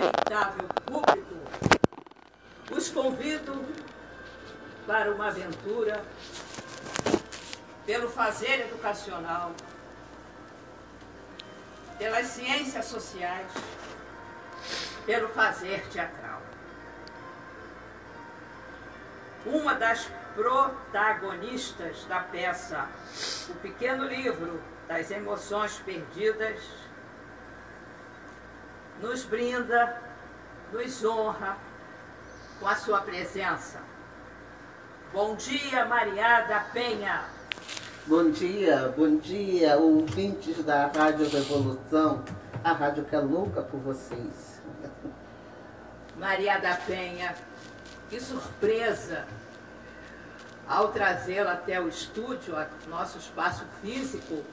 respeitável público, os convido para uma aventura pelo fazer educacional, pelas ciências sociais, pelo fazer teatral. Uma das protagonistas da peça O Pequeno Livro das Emoções Perdidas nos brinda, nos honra com a sua presença. Bom dia, Maria da Penha. Bom dia, ouvintes da Rádio Revolução, a rádio que é louca por vocês. Maria da Penha, que surpresa ao trazê-la até o estúdio, nosso espaço físico,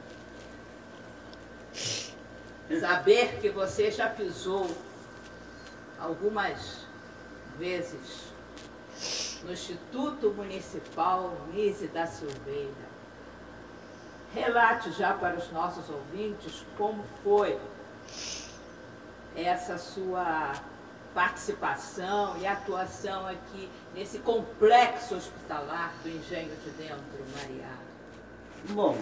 saber que você já pisou algumas vezes no Instituto Municipal Nise da Silveira. Relate já para os nossos ouvintes como foi essa sua participação e atuação aqui nesse complexo hospitalar do Engenho de Dentro, Maria. Bom,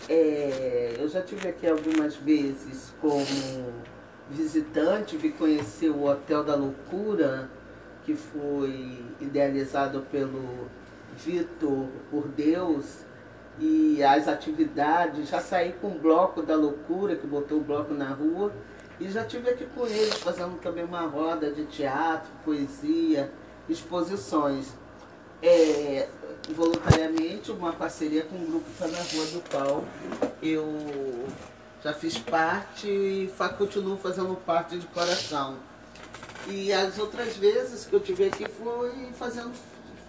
eu já estive aqui algumas vezes como visitante, vi conhecer o Hotel da Loucura, que foi idealizado pelo Vitor por Deus, e as atividades, já saí com o Bloco da Loucura, que botou o bloco na rua, e já estive aqui com eles fazendo também uma roda de teatro, poesia, exposições. Voluntariamente, uma parceria com o grupo Tá na Rua, do qual eu já fiz parte e continuo fazendo parte de coração. E as outras vezes que eu estive aqui foi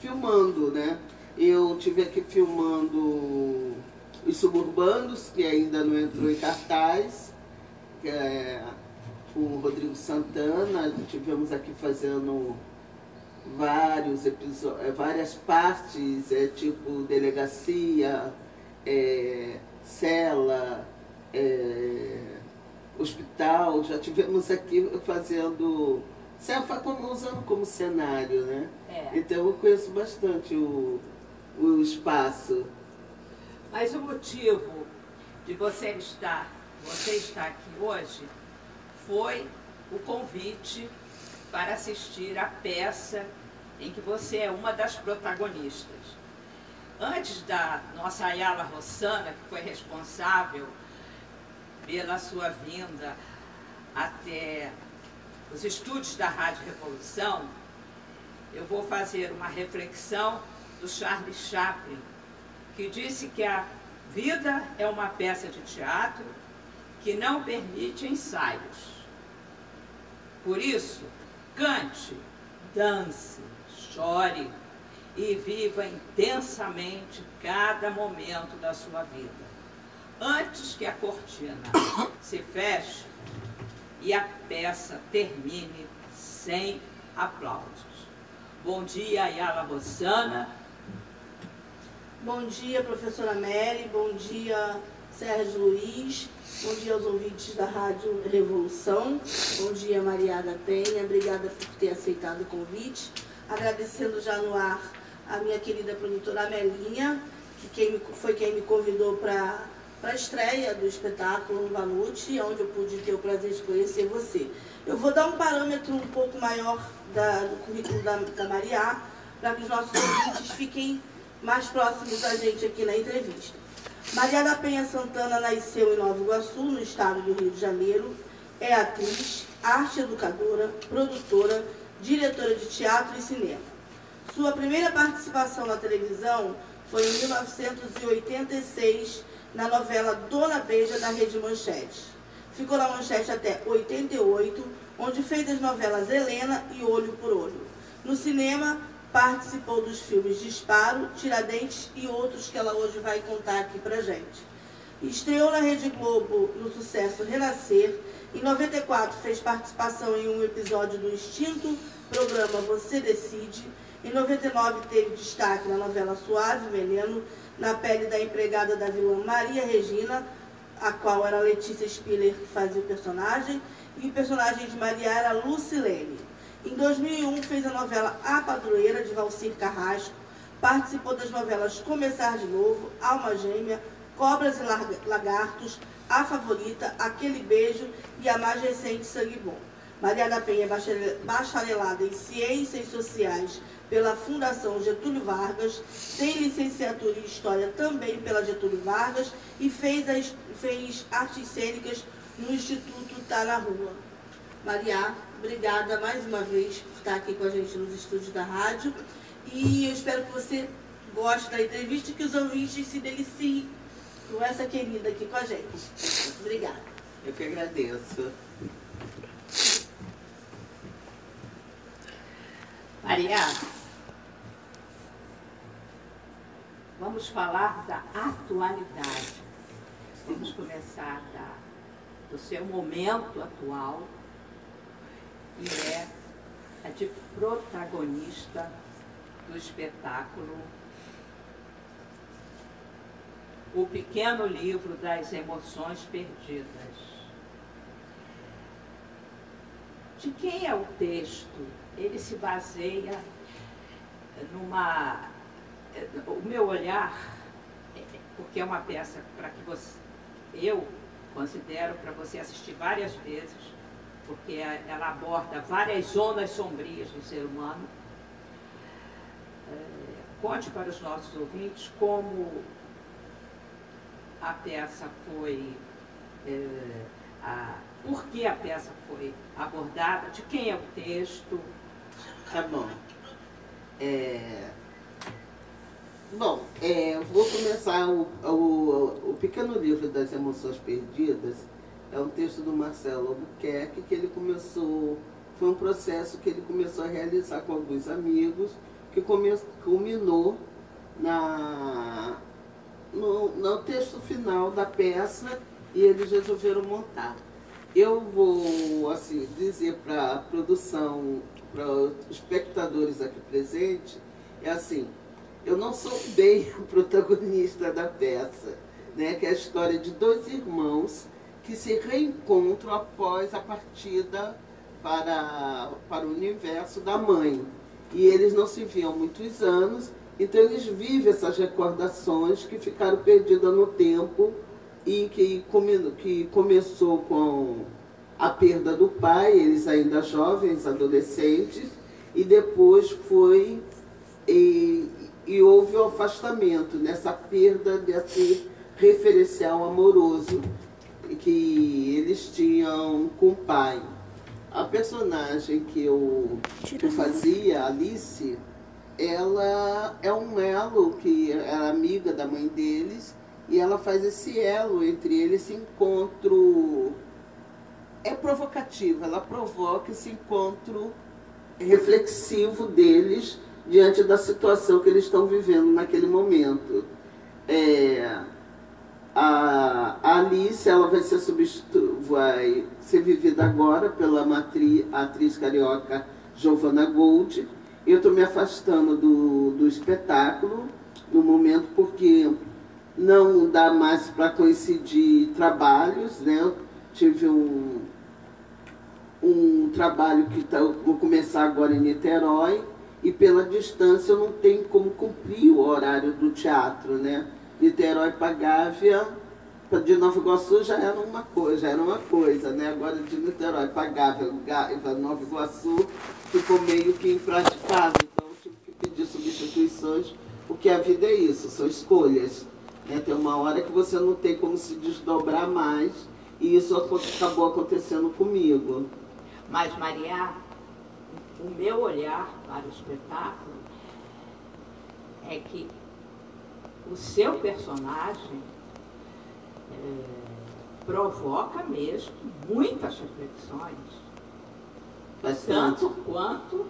filmando, né? Eu estive aqui filmando Os Suburbanos, que ainda não entrou em cartaz, que é com o Rodrigo Santana. Estivemos aqui fazendo vários episódios, várias partes, tipo delegacia, cela, hospital. Já tivemos aqui fazendo, usando como cenário, né? Então eu conheço bastante o espaço. Mas o motivo de você estar aqui hoje foi o convite para assistir à peça em que você é uma das protagonistas. Antes da nossa Ayala Rossana, que foi responsável pela sua vinda até os estúdios da Rádio Revolução, eu vou fazer uma reflexão do Charles Chaplin, que disse que a vida é uma peça de teatro que não permite ensaios. Por isso, cante, dance, chore e viva intensamente cada momento da sua vida, antes que a cortina se feche e a peça termine sem aplausos. Bom dia, Ayala Rossana. Bom dia, professora Mary. Bom dia, Sérgio Luiz. Bom dia aos ouvintes da Rádio Revolução. Bom dia, Maria da Penha. Obrigada por ter aceitado o convite. Agradecendo já no ar a minha querida produtora Amelinha, que foi quem me convidou para a estreia do espetáculo no Vanucci, onde eu pude ter o prazer de conhecer você. Eu vou dar um parâmetro um pouco maior do currículo da Maria, para que os nossos ouvintes fiquem mais próximos da gente aqui na entrevista. Maria da Penha Santana nasceu em Nova Iguaçu, no estado do Rio de Janeiro. É atriz, arte educadora, produtora, diretora de teatro e cinema. Sua primeira participação na televisão foi em 1986, na novela Dona Beija, da Rede Manchete. Ficou na Manchete até 88, onde fez as novelas Helena e Olho por Olho. No cinema, participou dos filmes Disparo, Tiradentes e outros que ela hoje vai contar aqui pra gente. Estreou na Rede Globo no sucesso Renascer. Em 94 fez participação em um episódio do extinto programa Você Decide. Em 99 teve destaque na novela Suave Veneno, na pele da empregada da vilã Maria Regina. a qual era a Letícia Spiller que fazia o personagem, e o personagem de Maria era Lucilene. Em 2001 fez a novela A Padroeira, de Valcir Carrasco, participou das novelas Começar de Novo, Alma Gêmea, Cobras e Lagartos, A Favorita, Aquele Beijo e a mais recente Sangue Bom. Maria da Penha é bacharelada em Ciências Sociais pela Fundação Getúlio Vargas, tem licenciatura em História também pela Getúlio Vargas e fez artes cênicas no Instituto Tá na Rua. Maria, obrigada mais uma vez por estar aqui com a gente nos estúdios da rádio e eu espero que você goste da entrevista e que os ouvintes se deliciem com essa querida aqui com a gente. Obrigada. Eu que agradeço. Maria, vamos falar da atualidade. Vamos começar do seu momento atual, que é a de protagonista do espetáculo O Pequeno Livro das Emoções Perdidas. De quem é o texto? Ele se baseia numa... O meu olhar, porque é uma peça para que você... Eu considero para você assistir várias vezes, porque ela aborda várias zonas sombrias do ser humano. Conte para os nossos ouvintes como a peça foi... por que a peça foi abordada, de quem é o texto. Tá bom. Vou começar o Pequeno Livro das Emoções Perdidas. É um texto do Marcelo Albuquerque que ele começou, foi um processo que ele começou a realizar com alguns amigos, que culminou no texto final da peça e eles resolveram montar. Eu vou assim, dizer para a produção, para os espectadores aqui presentes, é assim, eu não sou bem a protagonista da peça, né, que é a história de dois irmãos que se reencontram após a partida para o universo da mãe. E eles não se viam há muitos anos, então eles vivem essas recordações que ficaram perdidas no tempo e que começou com a perda do pai, eles ainda jovens, adolescentes, e depois foi e houve o afastamento nessa perda desse referencial amoroso que eles tinham com o pai. A personagem que eu fazia, Alice, ela é um elo que era amiga da mãe deles, e ela faz esse elo entre eles, esse encontro é provocativo, ela provoca esse encontro reflexivo deles diante da situação que eles estão vivendo naquele momento. A Alice, ela vai ser vivida agora pela atriz carioca Giovanna Gold. Eu estou me afastando do espetáculo no momento porque não dá mais para coincidir trabalhos, né? Eu tive um trabalho que vou começar agora em Niterói, e pela distância eu não tenho como cumprir o horário do teatro, né? Niterói para Gávea, de Nova Iguaçu já era uma coisa, né? Agora de Niterói para Gávea, Nova Iguaçu, ficou meio que impraticável, então eu tive que pedir substituições, porque a vida é isso, são escolhas, né? Tem uma hora que você não tem como se desdobrar mais, e isso acabou acontecendo comigo. Mas, Maria, o meu olhar para o espetáculo é que o seu personagem provoca mesmo muitas reflexões, tanto quanto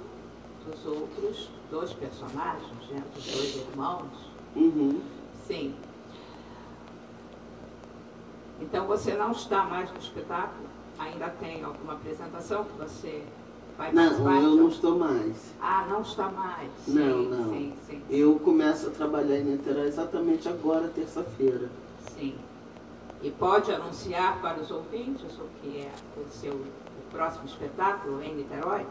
dos outros dois personagens, né, dos dois irmãos. Uhum. Sim. Então você não está mais no espetáculo? Ainda tem alguma apresentação que você vai participar? Não, eu não estou mais. Ah, não está mais. Sim, não. Sim. Eu começo a trabalhar em Niterói exatamente agora, terça-feira. Sim. E pode anunciar para os ouvintes o que é o próximo espetáculo em Niterói?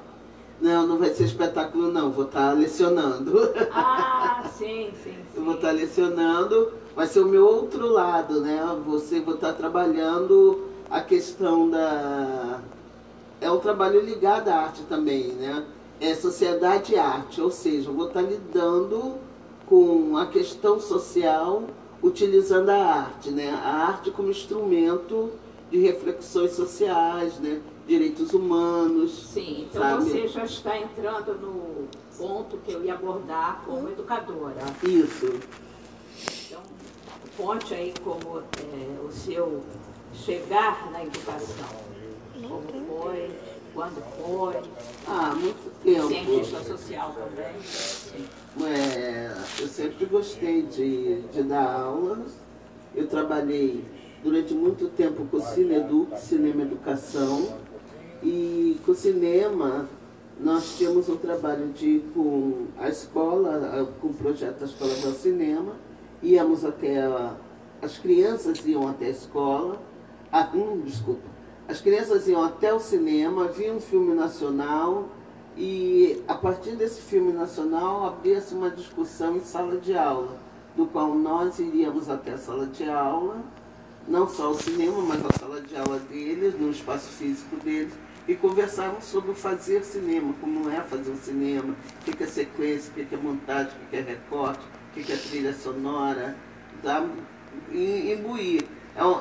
Não, não vai ser espetáculo não, vou estar lecionando. Ah, sim. Eu vou estar lecionando, vai ser o meu outro lado, né? Vou estar trabalhando a questão da... É um trabalho ligado à arte também, né? É sociedade e arte, ou seja, eu vou estar lidando com a questão social utilizando a arte, né? A arte como instrumento de reflexões sociais, né? Direitos humanos. Sim, então sabe? Você já está entrando no ponto que eu ia abordar como educadora. Isso. Então, conte aí como o seu chegar na educação. Como foi, quando foi. Muito tempo. Cientista social também. Sim. Eu sempre gostei de dar aulas. Eu trabalhei durante muito tempo com o Cineduc, Cinema Educação. E com o cinema, nós tínhamos um trabalho com a escola, com o projeto da Escola do Cinema. Íamos as crianças iam até a escola. As crianças iam até o cinema, viam um filme nacional e, a partir desse filme nacional, abria-se uma discussão em sala de aula, do qual nós iríamos até a sala de aula, não só o cinema, mas a sala de aula deles, no espaço físico deles, e conversávamos sobre o fazer cinema, como é fazer um cinema, o que é sequência, o que é montagem, o que é recorte, o que é trilha sonora, tá? E imbuir.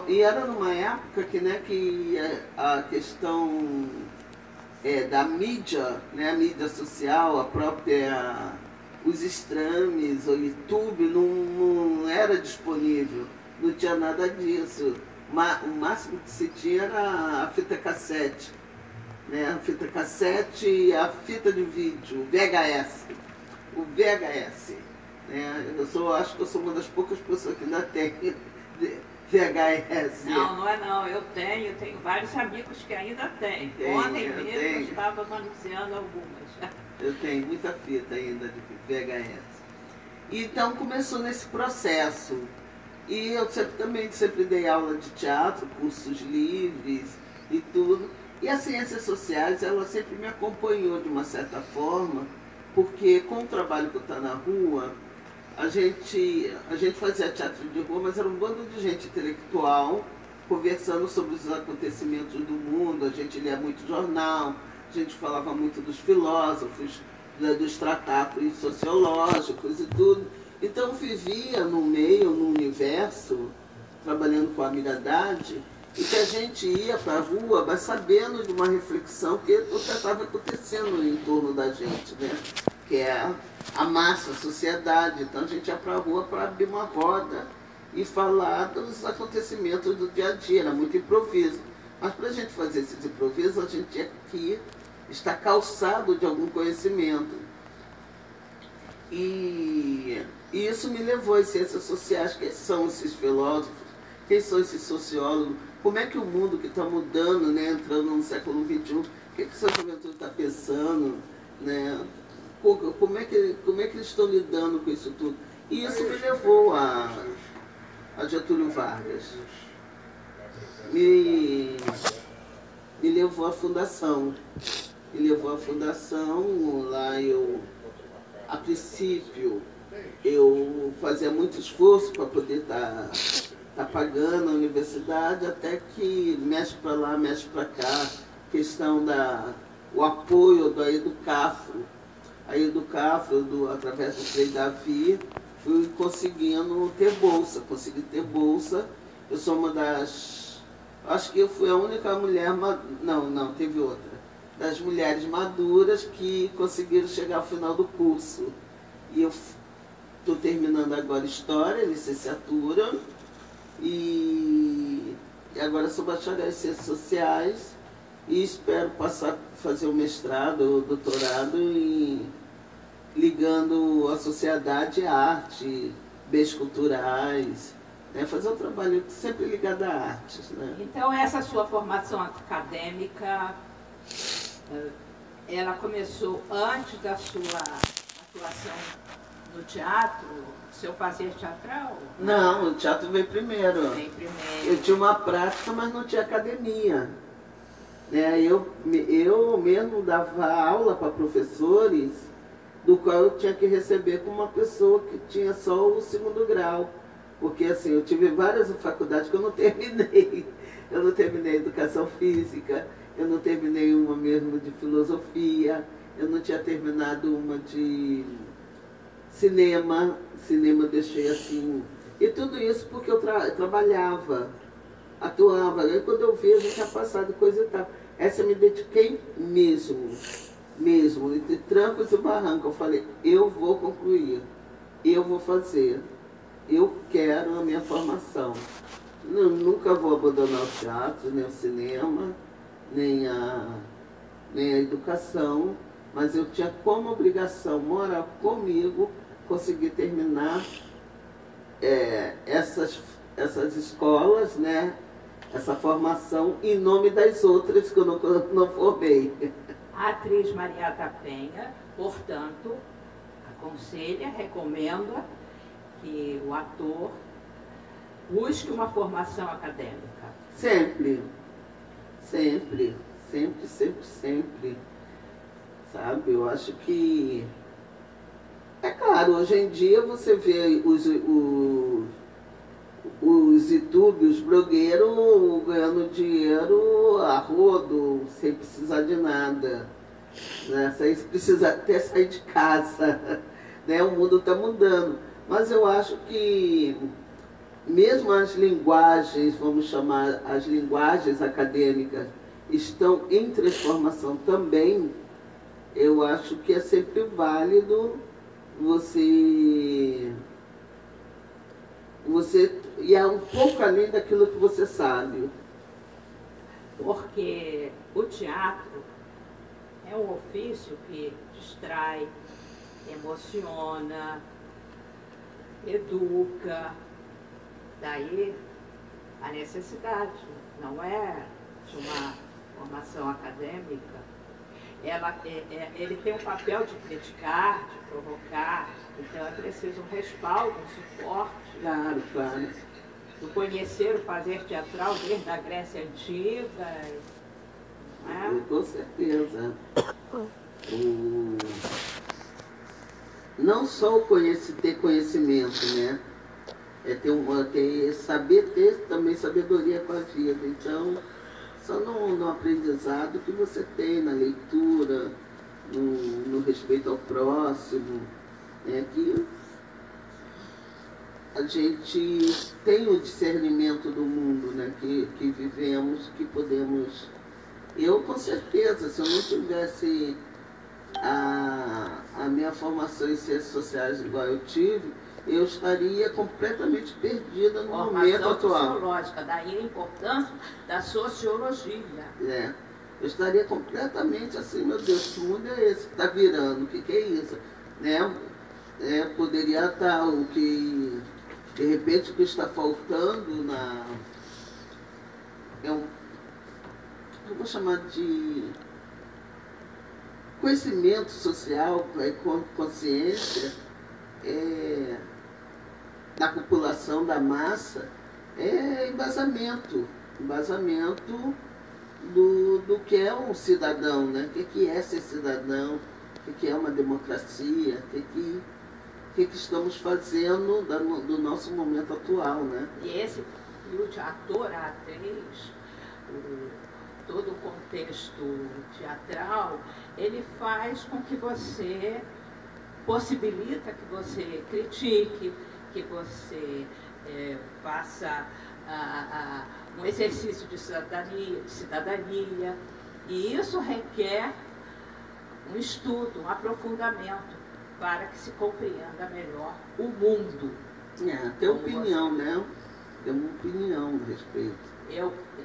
E era numa época que a questão da mídia, né, a mídia social, a própria, os streams, o YouTube não era disponível, não tinha nada disso. O máximo que se tinha era a fita cassete, né, a fita cassete e a fita de vídeo, o VHS. Né, acho que eu sou uma das poucas pessoas que ainda tem VHS. Não é não. Eu tenho vários amigos que ainda têm. Ontem mesmo eu estava manuseando algumas. Eu tenho muita fita ainda de VHS. Então começou nesse processo. E eu sempre dei aula de teatro, cursos livres e tudo. E as ciências sociais, ela sempre me acompanhou de uma certa forma, porque com o trabalho que eu estou na rua, a gente fazia teatro de rua, mas era um bando de gente intelectual, conversando sobre os acontecimentos do mundo. A gente lia muito jornal, a gente falava muito dos filósofos, dos tratados sociológicos e tudo. Então eu vivia no meio, no universo, trabalhando com a Miradade, e que a gente ia para a rua, mas sabendo de uma reflexão que estava acontecendo em torno da gente, né? Que é a massa, a sociedade. Então a gente ia para a rua para abrir uma roda e falar dos acontecimentos do dia a dia, era muito improviso. Mas para a gente fazer esses improvisos, a gente tinha que estar calçado de algum conhecimento. E isso me levou às ciências sociais. Quem são esses filósofos? Quem são esses sociólogos? Como é que o mundo que está mudando, né, entrando no século XXI, o que essa juventude está pensando, né? Como é que eles estão lidando com isso tudo? E isso me levou a Getúlio Vargas. Me levou à fundação. Lá a princípio, eu fazia muito esforço para poder estar pagando a universidade, até que mexe para lá, mexe para cá, questão o apoio da Educafro. A Educafro, através do Frei Davi, fui conseguindo ter bolsa, consegui ter bolsa. Eu sou uma das... Acho que eu fui a única mulher... Não, teve outra. Das mulheres maduras que conseguiram chegar ao final do curso. E eu estou terminando agora História, licenciatura, e agora sou bacharel em Ciências Sociais e espero fazer o mestrado, o doutorado, ligando a sociedade à arte, bens culturais, né? Fazer um trabalho sempre ligado à arte. Né? Então essa sua formação acadêmica, ela começou antes da sua atuação no teatro, seu fazer teatral? Não, o teatro veio primeiro. Vem primeiro. Eu tinha uma prática, mas não tinha academia. Eu mesmo dava aula para professores, do qual eu tinha que receber como uma pessoa que tinha só o 2º grau. Porque assim, eu tive várias faculdades que eu não terminei. Eu não terminei educação física, eu não terminei uma mesmo de filosofia, eu não tinha terminado uma de cinema. Cinema eu deixei assim. E tudo isso porque eu trabalhava, atuava. Aí quando eu vi, a gente tinha passado coisa e tal. Essa eu me dediquei mesmo, entre trancos e barrancos. Eu falei, eu vou concluir, eu vou fazer, eu quero a minha formação. Nunca vou abandonar o teatro, nem o cinema, nem a educação, mas eu tinha como obrigação moral comigo conseguir terminar essas escolas, né? Essa formação em nome das outras que eu não formei. A atriz Maria da Penha, portanto, aconselha, recomenda que o ator busque uma formação acadêmica. Sempre. Sabe, eu acho que... É claro, hoje em dia você vê os YouTube, os blogueiros ganhando dinheiro a rodo, sem precisar de nada, né? Sem precisar até sair de casa, né? O mundo está mudando. Mas eu acho que mesmo as linguagens, vamos chamar as linguagens acadêmicas, estão em transformação também. Eu acho que é sempre válido você ir um pouco além daquilo que você sabe. Porque o teatro é um ofício que distrai, emociona, educa. Daí a necessidade, não é de uma formação acadêmica. Ele tem um papel de criticar, de provocar, então é preciso um respaldo, um suporte. Claro. Do conhecer o fazer teatral desde a Grécia Antiga. Né? Com certeza. Não só ter conhecimento, né? Saber ter também sabedoria com a vida. Então, só no aprendizado que você tem, na leitura, no respeito ao próximo, que a gente tem o discernimento do mundo, né, que vivemos, que podemos... Eu, com certeza, se eu não tivesse a minha formação em ciências sociais igual eu tive, eu estaria completamente perdida no momento atual. Sociológica, daí a importância da sociologia. Eu estaria completamente assim, meu Deus, que mundo é esse que está virando? O que é isso? Né? Poderia estar o que, de repente, o que está faltando eu vou chamar de conhecimento social, consciência, da população, da massa, embasamento do que é um cidadão, né? O que é ser cidadão, o que é uma democracia, o que estamos fazendo do nosso momento atual, né? E o ator, a atriz, todo o contexto teatral, ele faz com que você possibilita que você critique, que você faça um exercício de cidadania, e isso requer um estudo, um aprofundamento, para que se compreenda melhor o mundo. Ter opinião, né? Ter uma opinião a respeito. É o que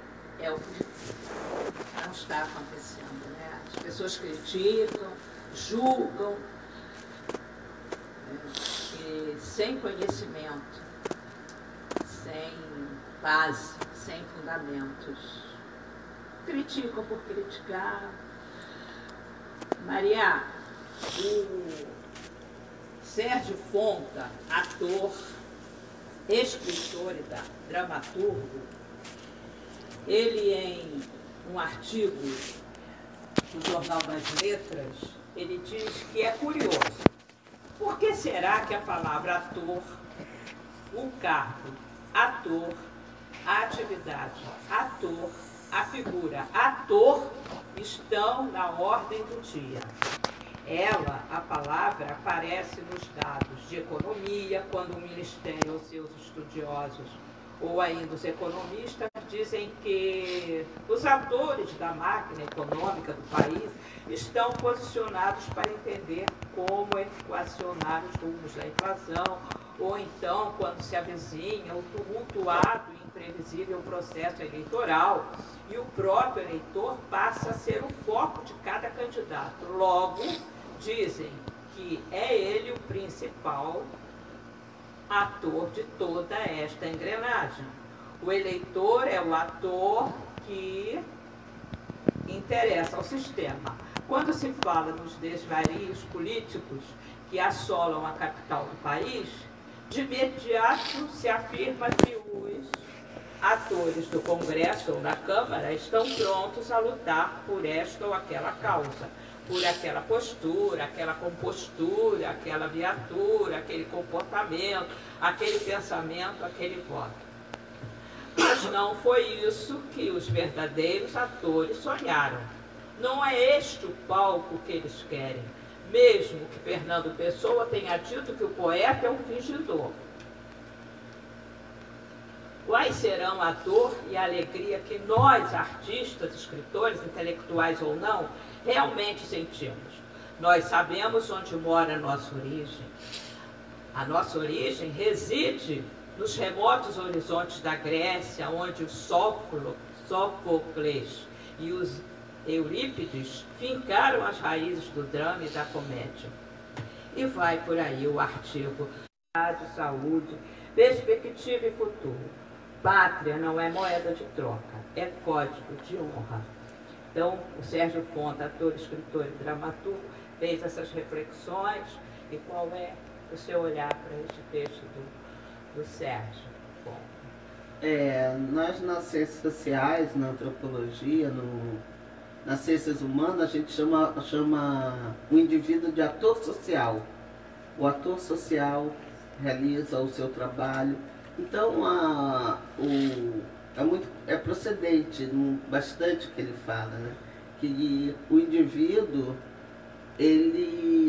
não está acontecendo, né? As pessoas criticam, julgam, e sem conhecimento, sem base, sem fundamentos. Criticam por criticar. Maria, Sérgio Fonta, ator, escritor e dramaturgo, ele em um artigo do Jornal das Letras, ele diz que é curioso. Por que será que a palavra ator, o cargo, ator, a atividade, ator, a figura, ator, estão na ordem do dia? Ela, a palavra, aparece nos dados de economia, quando o Ministério ou seus estudiosos, ou ainda os economistas, dizem que os atores da máquina econômica do país estão posicionados para entender como equacionar os rumos da inflação, ou então quando se avizinha o tumultuado e imprevisível processo eleitoral, e o próprio eleitor passa a ser o foco de cada candidato. Logo, dizem que é ele o principal ator de toda esta engrenagem. O eleitor é o ator que interessa ao sistema. Quando se fala nos desvarios políticos que assolam a capital do país, de imediato se afirma que os atores do Congresso ou da Câmara estão prontos a lutar por esta ou aquela causa, por aquela postura, aquela compostura, aquela viatura, aquele comportamento, aquele pensamento, aquele voto. Mas não foi isso que os verdadeiros atores sonharam. Não é este o palco que eles querem, mesmo que Fernando Pessoa tenha dito que o poeta é um fingidor. Quais serão a dor e a alegria que nós, artistas, escritores, intelectuais ou não, realmente sentimos? Nós sabemos onde mora a nossa origem. A nossa origem reside nos remotos horizontes da Grécia, onde o Sófocles e os Eurípides fincaram as raízes do drama e da comédia. E vai por aí o artigo Saúde, Perspectiva e Futuro. Pátria não é moeda de troca, é código de honra. Então, o Sérgio Fonta, ator, escritor e dramaturgo, fez essas reflexões. E qual é o seu olhar para este texto do Sérgio Fonta? Nós nas ciências sociais, na antropologia, nas ciências humanas, a gente chama o indivíduo de ator social. O ator social realiza o seu trabalho. Então, é procedente, bastante que ele fala, né? Que o indivíduo,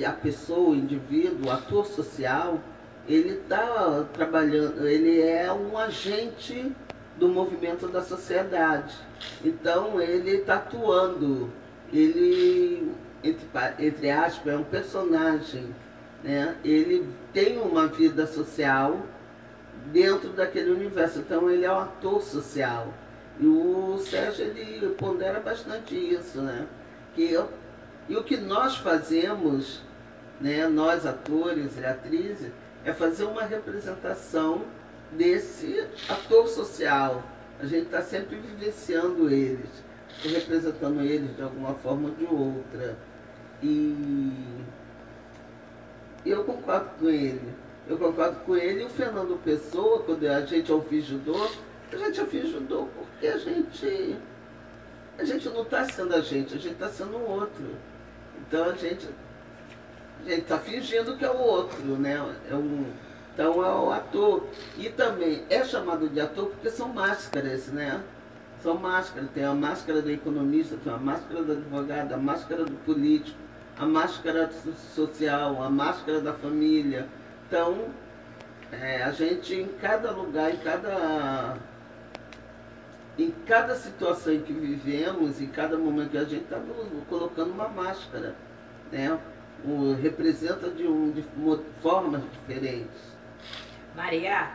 a pessoa, o indivíduo, o ator social, ele está trabalhando, ele é um agente do movimento da sociedade. Então, ele está atuando, ele, entre aspas, é um personagem, né? Ele tem uma vida social dentro daquele universo, então ele é um ator social. E o Sérgio, ele pondera bastante isso, né? E o que nós fazemos, né, nós atores e atrizes, é fazer uma representação desse ator social. A gente está sempre vivenciando eles, representando eles de alguma forma ou de outra. E eu concordo com ele. Eu concordo com ele e o Fernando Pessoa, quando a gente é o fingidor, a gente é fingidor porque a gente não está sendo a gente está sendo o outro. Então a gente está fingindo que é o outro, né? Então é o ator. E também é chamado de ator porque são máscaras, né? São máscaras. Tem a máscara do economista, tem a máscara do advogado, a máscara do político, a máscara social, a máscara da família. Então, a gente, em cada lugar, em cada situação em que vivemos, em cada momento que a gente está colocando uma máscara, né? Representa de formas diferentes. Maria,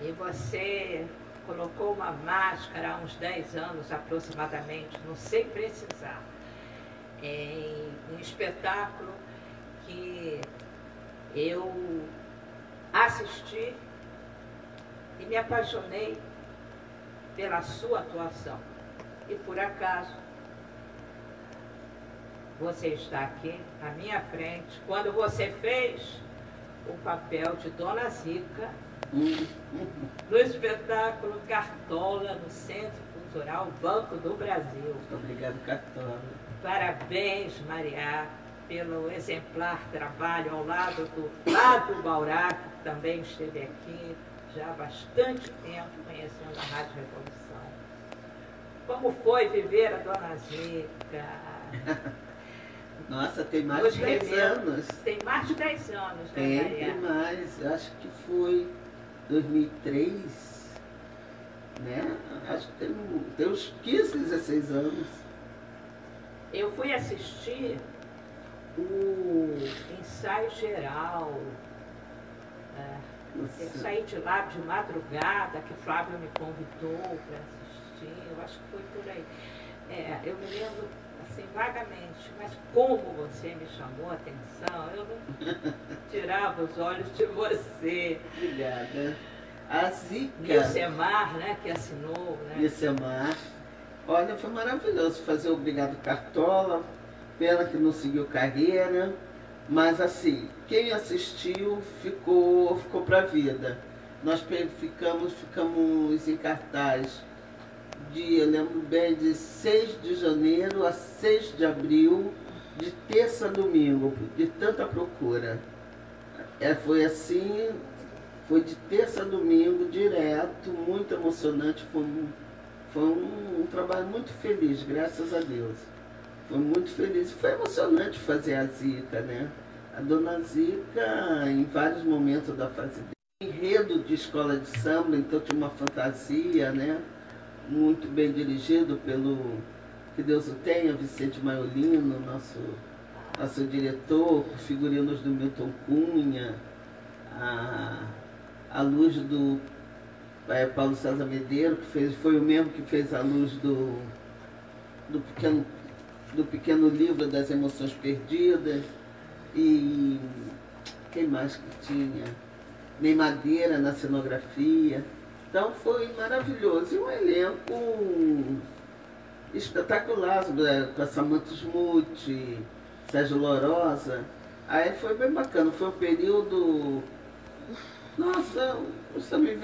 e você colocou uma máscara há uns 10 anos aproximadamente, não sei precisar, em um espetáculo que eu assisti e me apaixonei pela sua atuação. E por acaso, você está aqui à minha frente. Quando você fez o papel de Dona Zica no espetáculo Cartola, no Centro Cultural Banco do Brasil. Obrigado, Cartola. Parabéns, Maria, pelo exemplar trabalho ao lado do Flávio Baurac, que também esteve aqui já há bastante tempo conhecendo a Rádio Revolução. Como foi viver a Dona Zica? Nossa, tem mais de 10 anos. Tem mais de 10 anos, né, Maria? Tem mais. Eu acho que foi 2003, né? Acho que tem uns 15, 16 anos. Eu fui assistir o ensaio geral. Eu saí de lá de madrugada, que o Flávio me convidou para assistir. Eu acho que foi por aí. Eu me lembro assim, vagamente, mas como você me chamou a atenção, eu não tirava os olhos de você. Obrigada. A Zica. Nilcemar, né, que assinou, né? Nilcemar. Olha, foi maravilhoso fazer o Obrigado Cartola, pena que não seguiu carreira, mas assim, quem assistiu ficou para a vida. Nós ficamos em cartaz eu lembro bem, de 6 de janeiro a 6 de abril, de terça a domingo, de tanta procura. Foi assim, foi de terça a domingo, direto, muito emocionante, foi um trabalho muito feliz, graças a Deus. Foi muito feliz, foi emocionante fazer a Zica, né? A Dona Zica, em vários momentos da fase dele, enredo de escola de samba, então tinha uma fantasia, né? Muito bem dirigido pelo, que Deus o tenha, Vicente Maiolino, nosso diretor, figurinos do Milton Cunha, a luz do Paulo César Medeiros, que foi o mesmo que fez a luz do pequeno livro das emoções perdidas, e quem mais que tinha? Ney Madeira na cenografia. Então foi maravilhoso. E um elenco espetacular, com a Samantha Smuth, Sérgio Lorosa. Aí foi bem bacana. Foi um período... Nossa, só me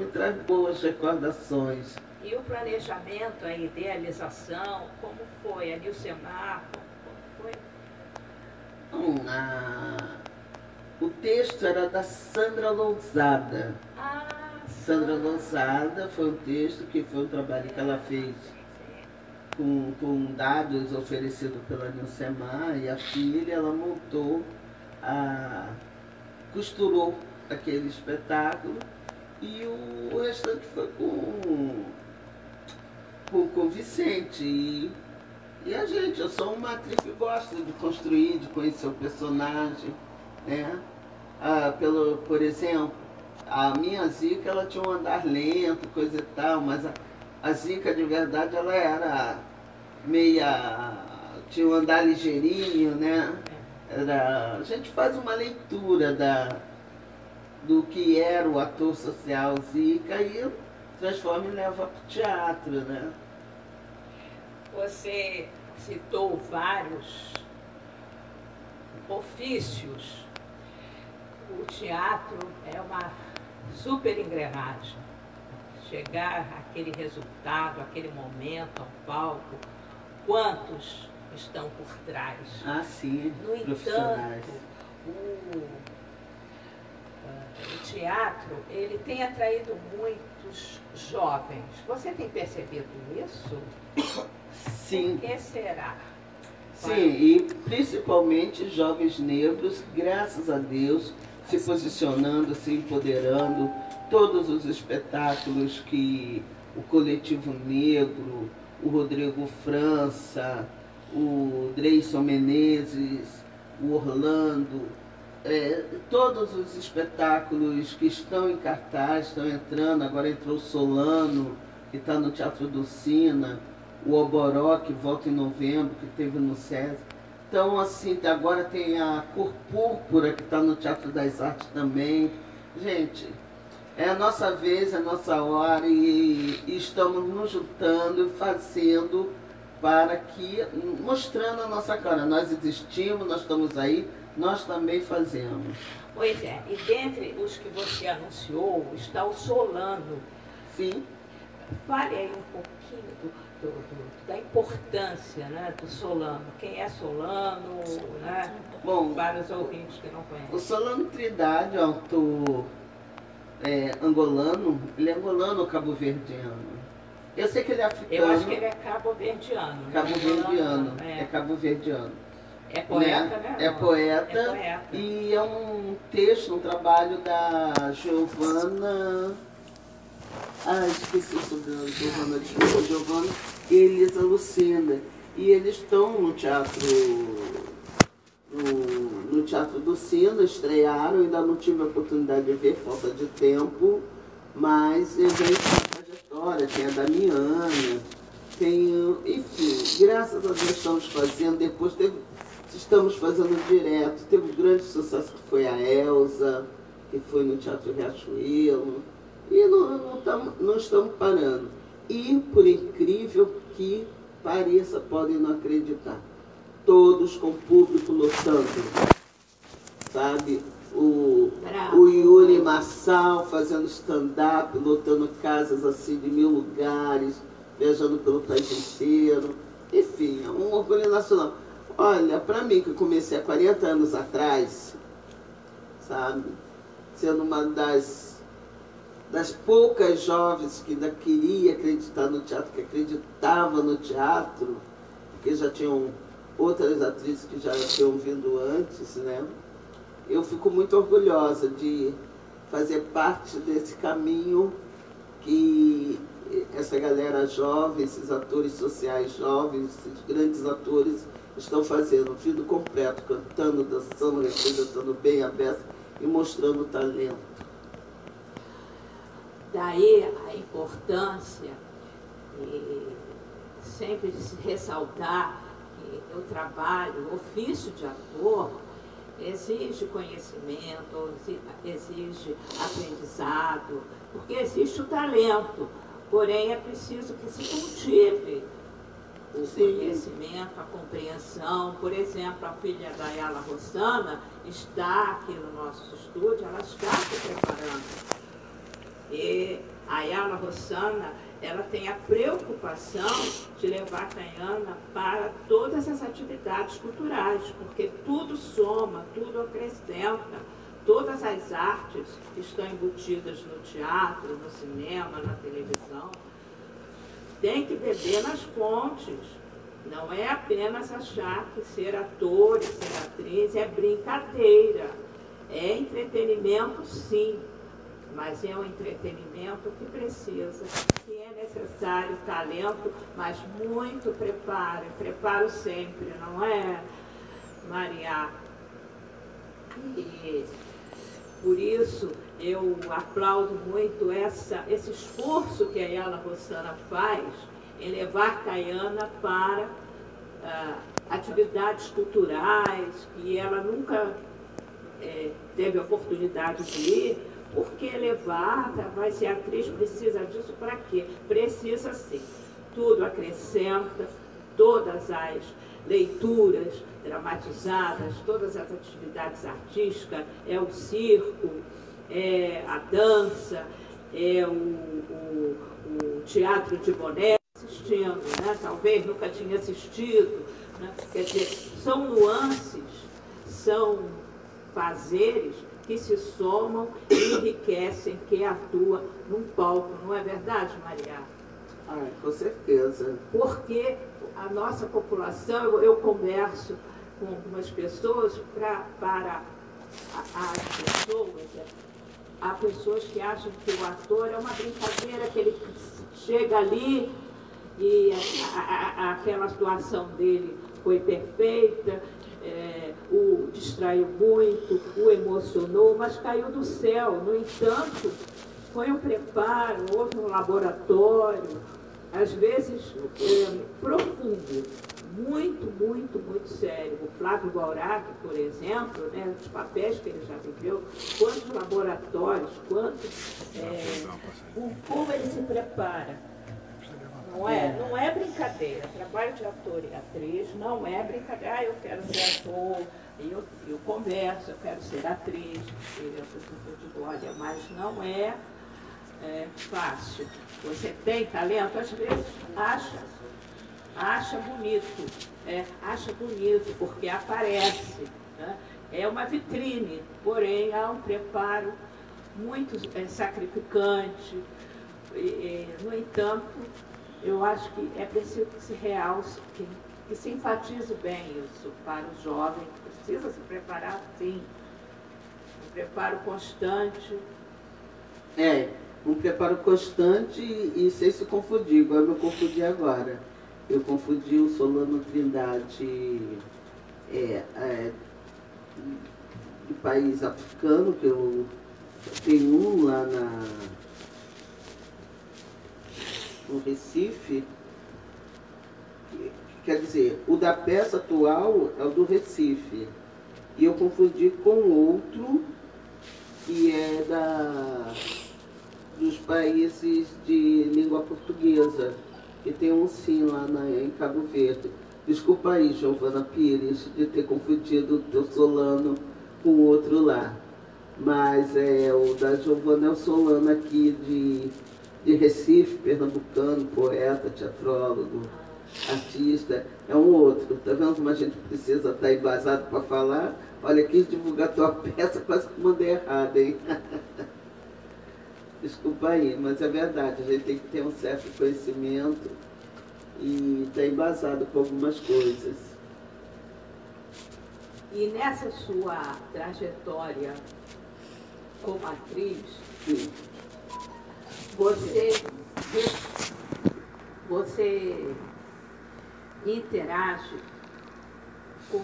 traz boas recordações. E o planejamento, a idealização, como foi? A Nilcemar, como foi? O texto era da Sandra Lousada. Sandra Lousada foi um texto que foi um trabalho que ela fez com dados oferecidos pela Nilcemar, e a filha, ela montou, costurou aquele espetáculo, e o restante foi com o Vicente. E a gente, eu sou uma atriz que gosta de construir, de conhecer o personagem, né? Por exemplo, a minha Zica, ela tinha um andar lento, coisa e tal, mas a Zica de verdade, ela era tinha um andar ligeirinho, né? A gente faz uma leitura do que era o ator social Zica e transforma e leva para o teatro, né? Você citou vários ofícios. O teatro é uma super engrenagem. Chegar àquele resultado, àquele momento, ao palco, quantos estão por trás? Sim, no entanto, o teatro, ele tem atraído muitos jovens. Você tem percebido isso? Sim. Por que será? Sim, e principalmente jovens negros, graças a Deus, se posicionando, se empoderando. Todos os espetáculos que o Coletivo Negro, o Rodrigo França, o Dreyson Menezes, o Orlando, todos os espetáculos que estão em cartaz, estão entrando. Agora entrou o Solano, que está no Teatro do Sina, o Oboró, que volta em novembro, que teve no SESI. Então, assim, agora tem a Cor Púrpura, que está no Teatro das Artes também. Gente, é a nossa vez, é a nossa hora, e estamos nos juntando, fazendo, mostrando a nossa cara. Nós existimos, nós estamos aí, nós também fazemos. Pois é, e dentre os que você anunciou está o Solano. Sim. Fale aí um pouquinho da importância, né, do Solano. Quem é Solano, né? Bom, Vários ouvintes que não conhecem. o Solano Trindade, autor angolano, ele é angolano ou cabo-verdiano? Eu sei que ele é africano. Eu acho que ele é cabo-verdiano. Cabo-verdiano, é cabo-verdiano. É poeta, né? É poeta, É poeta. E é um texto, um trabalho da Giovana... esqueci o sobrenome, Giovana e Elisa Lucinda. E eles estão no teatro... No Teatro do Sino, estrearam, ainda não tive a oportunidade de ver, falta de tempo, mas eu vejo a trajetória, tem a Damiana, tem, enfim, graças a Deus estamos fazendo, depois estamos fazendo direto, teve um grande sucesso que foi a Elza, que foi no Teatro Riachuelo, e não estamos parando. E, por incrível que pareça, podem não acreditar, todos com público lotando, sabe? O Yuri Massal fazendo stand-up, lotando casas assim de 1000 lugares, viajando pelo país inteiro. Enfim, é um orgulho nacional. Olha, para mim, que eu comecei há 40 anos atrás, sabe? Sendo uma das poucas jovens que ainda queria acreditar no teatro, que acreditava no teatro, porque já tinham outras atrizes que já tinham vindo antes, né? Eu fico muito orgulhosa de fazer parte desse caminho que essa galera jovem, esses atores sociais jovens, esses grandes atores estão fazendo, vindo completo, cantando, dançando, representando bem a beça e mostrando talento. Daí a importância sempre de se ressaltar que o trabalho, o ofício de ator, exige conhecimento, exige aprendizado, porque existe o talento, porém é preciso que se cultive o conhecimento, a compreensão. Por exemplo, a filha da Ayala Rossana está aqui no nosso estúdio, ela está se preparando. E a Ayala Rossana, ela tem a preocupação de levar a Tayana para todas as atividades culturais, porque tudo soma, tudo acrescenta, todas as artes que estão embutidas no teatro, no cinema, na televisão, tem que beber nas fontes. Não é apenas achar que ser ator e ser atriz é brincadeira. É entretenimento, sim, mas é um entretenimento que precisa, que é necessário talento, mas muito preparo, preparo sempre, não é, Maria? E por isso eu aplaudo muito esse esforço que a Ayala Rossana faz em levar Tayana para atividades culturais, que ela nunca teve a oportunidade de ir, porque levada, vai ser atriz, precisa disso para quê? Precisa sim. Tudo acrescenta, todas as leituras dramatizadas, todas as atividades artísticas, é o circo, é a dança, é o teatro de boneco, assistindo, né? Talvez nunca tinha assistido, né? Quer dizer, são nuances, são fazeres que se somam e enriquecem quem atua num palco, não é verdade, Maria? Com certeza. Porque a nossa população, eu converso com algumas pessoas, há pessoas que acham que o ator é uma brincadeira, que ele chega ali e aquela atuação dele foi perfeita, o distraiu muito, o emocionou, mas caiu do céu. No entanto, foi um preparo, houve um laboratório, às vezes profundo, muito, muito, muito sério. O Flávio Baurac, por exemplo, né, os papéis que ele já viveu, quantos laboratórios, como ele se prepara. Não é brincadeira. Trabalho de ator e atriz não é brincadeira. Eu quero ser ator, eu converso, eu quero ser atriz, eu digo, olha, mas não é fácil. Você tem talento, às vezes acha bonito, acha bonito porque aparece, né? É uma vitrine, porém há um preparo muito sacrificante. No entanto, eu acho que é preciso que se realce, que se enfatize bem isso para o jovem, que precisa se preparar, sim. Um preparo constante. Um preparo constante e sem se confundir, igual eu me confundi agora. Eu confundi o Solano Trindade do país africano, que eu tenho um lá no Recife. Quer dizer, o da peça atual é o do Recife. E eu confundi com outro que é dos países de língua portuguesa, que tem um sim lá em Cabo Verde. Desculpa aí, Giovana Pires, de ter confundido o teu Solano com o outro lá. Mas o da Giovana é o Solano aqui de Recife, pernambucano, poeta, teatrólogo, artista. É um outro. Tá vendo como a gente precisa estar embasado para falar? Olha, quis divulgar tua peça, quase que mandei errado, hein? Desculpa aí, mas é verdade, a gente tem que ter um certo conhecimento e estar embasado com algumas coisas. E nessa sua trajetória como atriz, sim, você interage com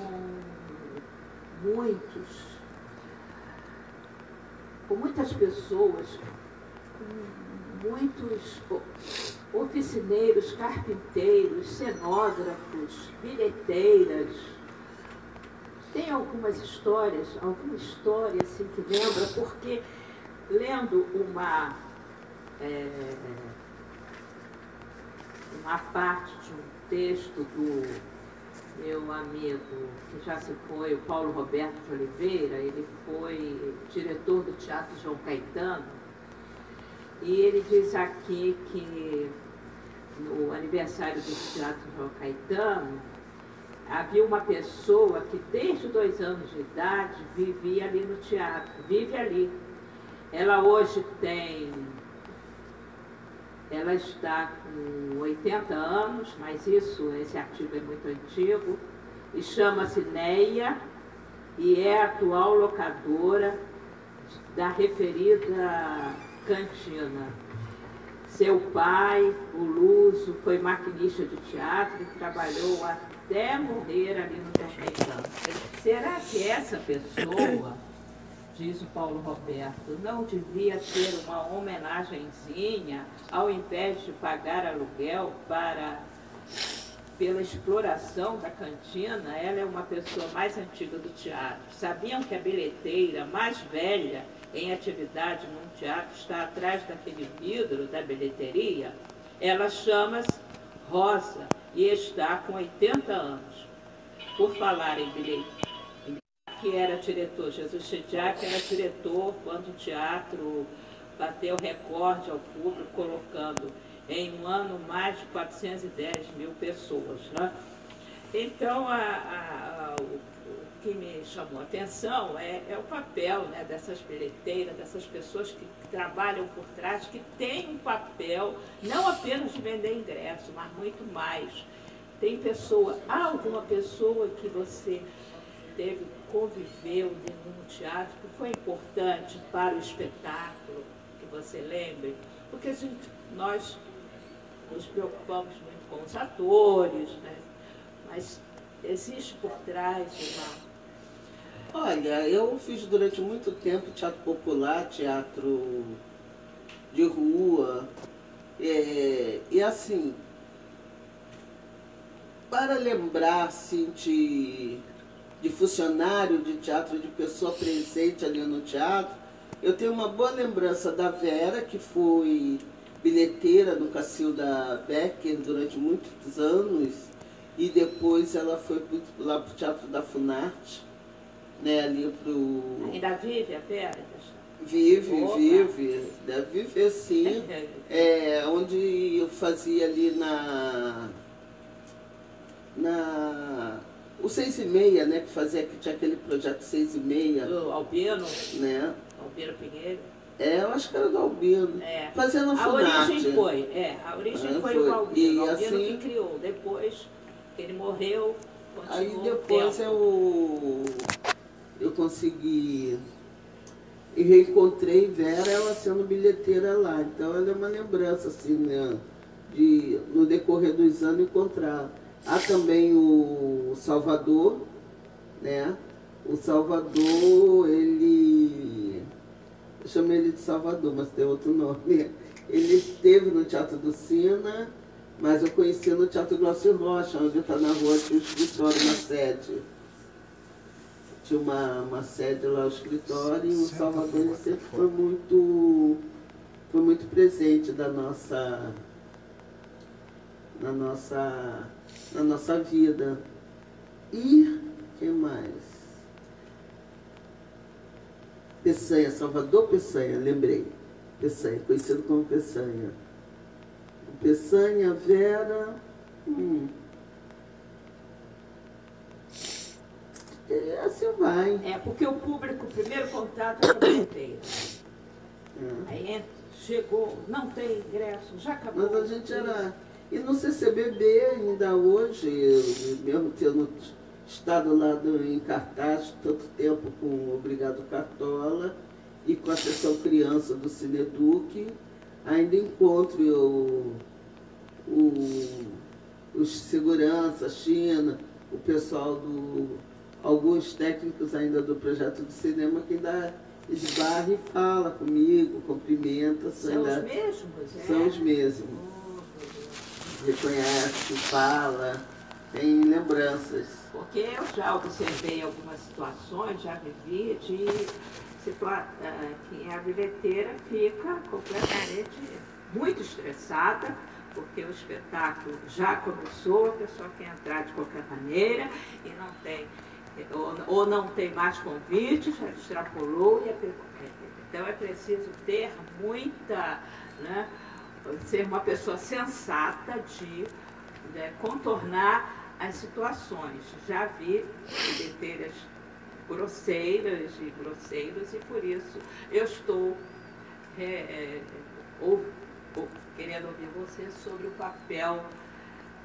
muitas pessoas, muitos oficineiros, carpinteiros, cenógrafos, bilheteiras. Tem alguma história assim que lembra, porque lendo uma parte de um texto do meu amigo, que já se foi, o Paulo Roberto de Oliveira, ele foi diretor do Teatro João Caetano, e ele diz aqui que no aniversário do Teatro João Caetano, havia uma pessoa que desde 2 anos de idade vivia ali no teatro, vive ali. Ela hoje ela está com 80 anos, mas esse artigo é muito antigo, e chama-se Neia, e é a atual locadora da referida cantina. Seu pai, o Luso, foi maquinista de teatro e trabalhou até morrer ali no João Caetano. Será que essa pessoa, diz o Paulo Roberto, não devia ter uma homenagenzinha ao invés de pagar aluguel pela exploração da cantina? Ela é uma pessoa mais antiga do teatro. Sabiam que a bilheteira mais velha em atividade num teatro está atrás daquele vidro da bilheteria? Ela chama-se Rosa e está com 80 anos. Por falar em bilheteria, que era diretor, Jesus Chediak era diretor quando o teatro bateu recorde ao público, colocando em um ano mais de 410 mil pessoas, né? Então, o que me chamou a atenção é o papel, né, dessas bilheteiras, dessas pessoas que trabalham por trás, que têm um papel não apenas de vender ingresso, mas muito mais. Há alguma pessoa que você conviveu no teatro, que foi importante para o espetáculo, que você lembre? Porque nós nos preocupamos muito com os atores, né? Mas existe por trás uma... Olha, eu fiz durante muito tempo teatro popular, teatro de rua, e assim, para lembrar assim, de funcionário de teatro, de pessoa presente ali no teatro, eu tenho uma boa lembrança da Vera, que foi bilheteira no Cacilda Becker durante muitos anos, e depois ela foi lá para o Teatro da Funarte, né, ali pro... Ainda vive a Vera? Vive, Opa. vive, deve viver sim. Onde eu fazia ali o 6h30, né, que tinha aquele projeto 6h30. Do Albino, Né? Albino Pinheiro. Eu acho que era do Albino. Fazia no A Funarte. origem foi Foi. o Albino. E O Albino assim- que criou. Depois que ele morreu, Aí continuou depois o tempo. eu consegui e reencontrei Vera, ela sendo bilheteira lá. Então ela é uma lembrança, assim, né, de no decorrer dos anos encontrar. Há também o Salvador, né? O Salvador, eu chamei ele de Salvador, mas tem outro nome. Ele esteve no Teatro do Sina, mas eu conheci no Teatro Glaucio Rocha, onde está na rua, tinha um escritório, uma sede. Tinha uma sede lá, o escritório, e o Salvador ele sempre foi muito presente na nossa vida. E quem mais? Peçanha, Salvador Peçanha, lembrei. Peçanha, conhecido como Peçanha. Peçanha, Vera. E assim vai. Porque o público, o primeiro contato é com a bilheteira. Aí chegou, não tem ingresso, já acabou. Mas a gente era... E no CCBB ainda hoje, eu mesmo tendo estado lá em cartaz tanto tempo com o Obrigado Cartola e com a sessão criança do Cineduc, ainda encontro os seguranças, China, o pessoal alguns técnicos ainda do projeto de cinema que ainda esbarra e fala comigo, cumprimenta. São os mesmos? São os mesmos. Reconhece, fala, tem lembranças. Porque eu já observei algumas situações, já vivi, que a bilheteira fica completamente muito estressada, porque o espetáculo já começou, a pessoa quer entrar de qualquer maneira e não tem, ou não tem mais convite, já extrapolou. Então é preciso ter muita, né, ser uma pessoa sensata de contornar as situações. Já vi bilheteiras grosseiras e grosseiros, e por isso eu estou querendo ouvir você sobre o papel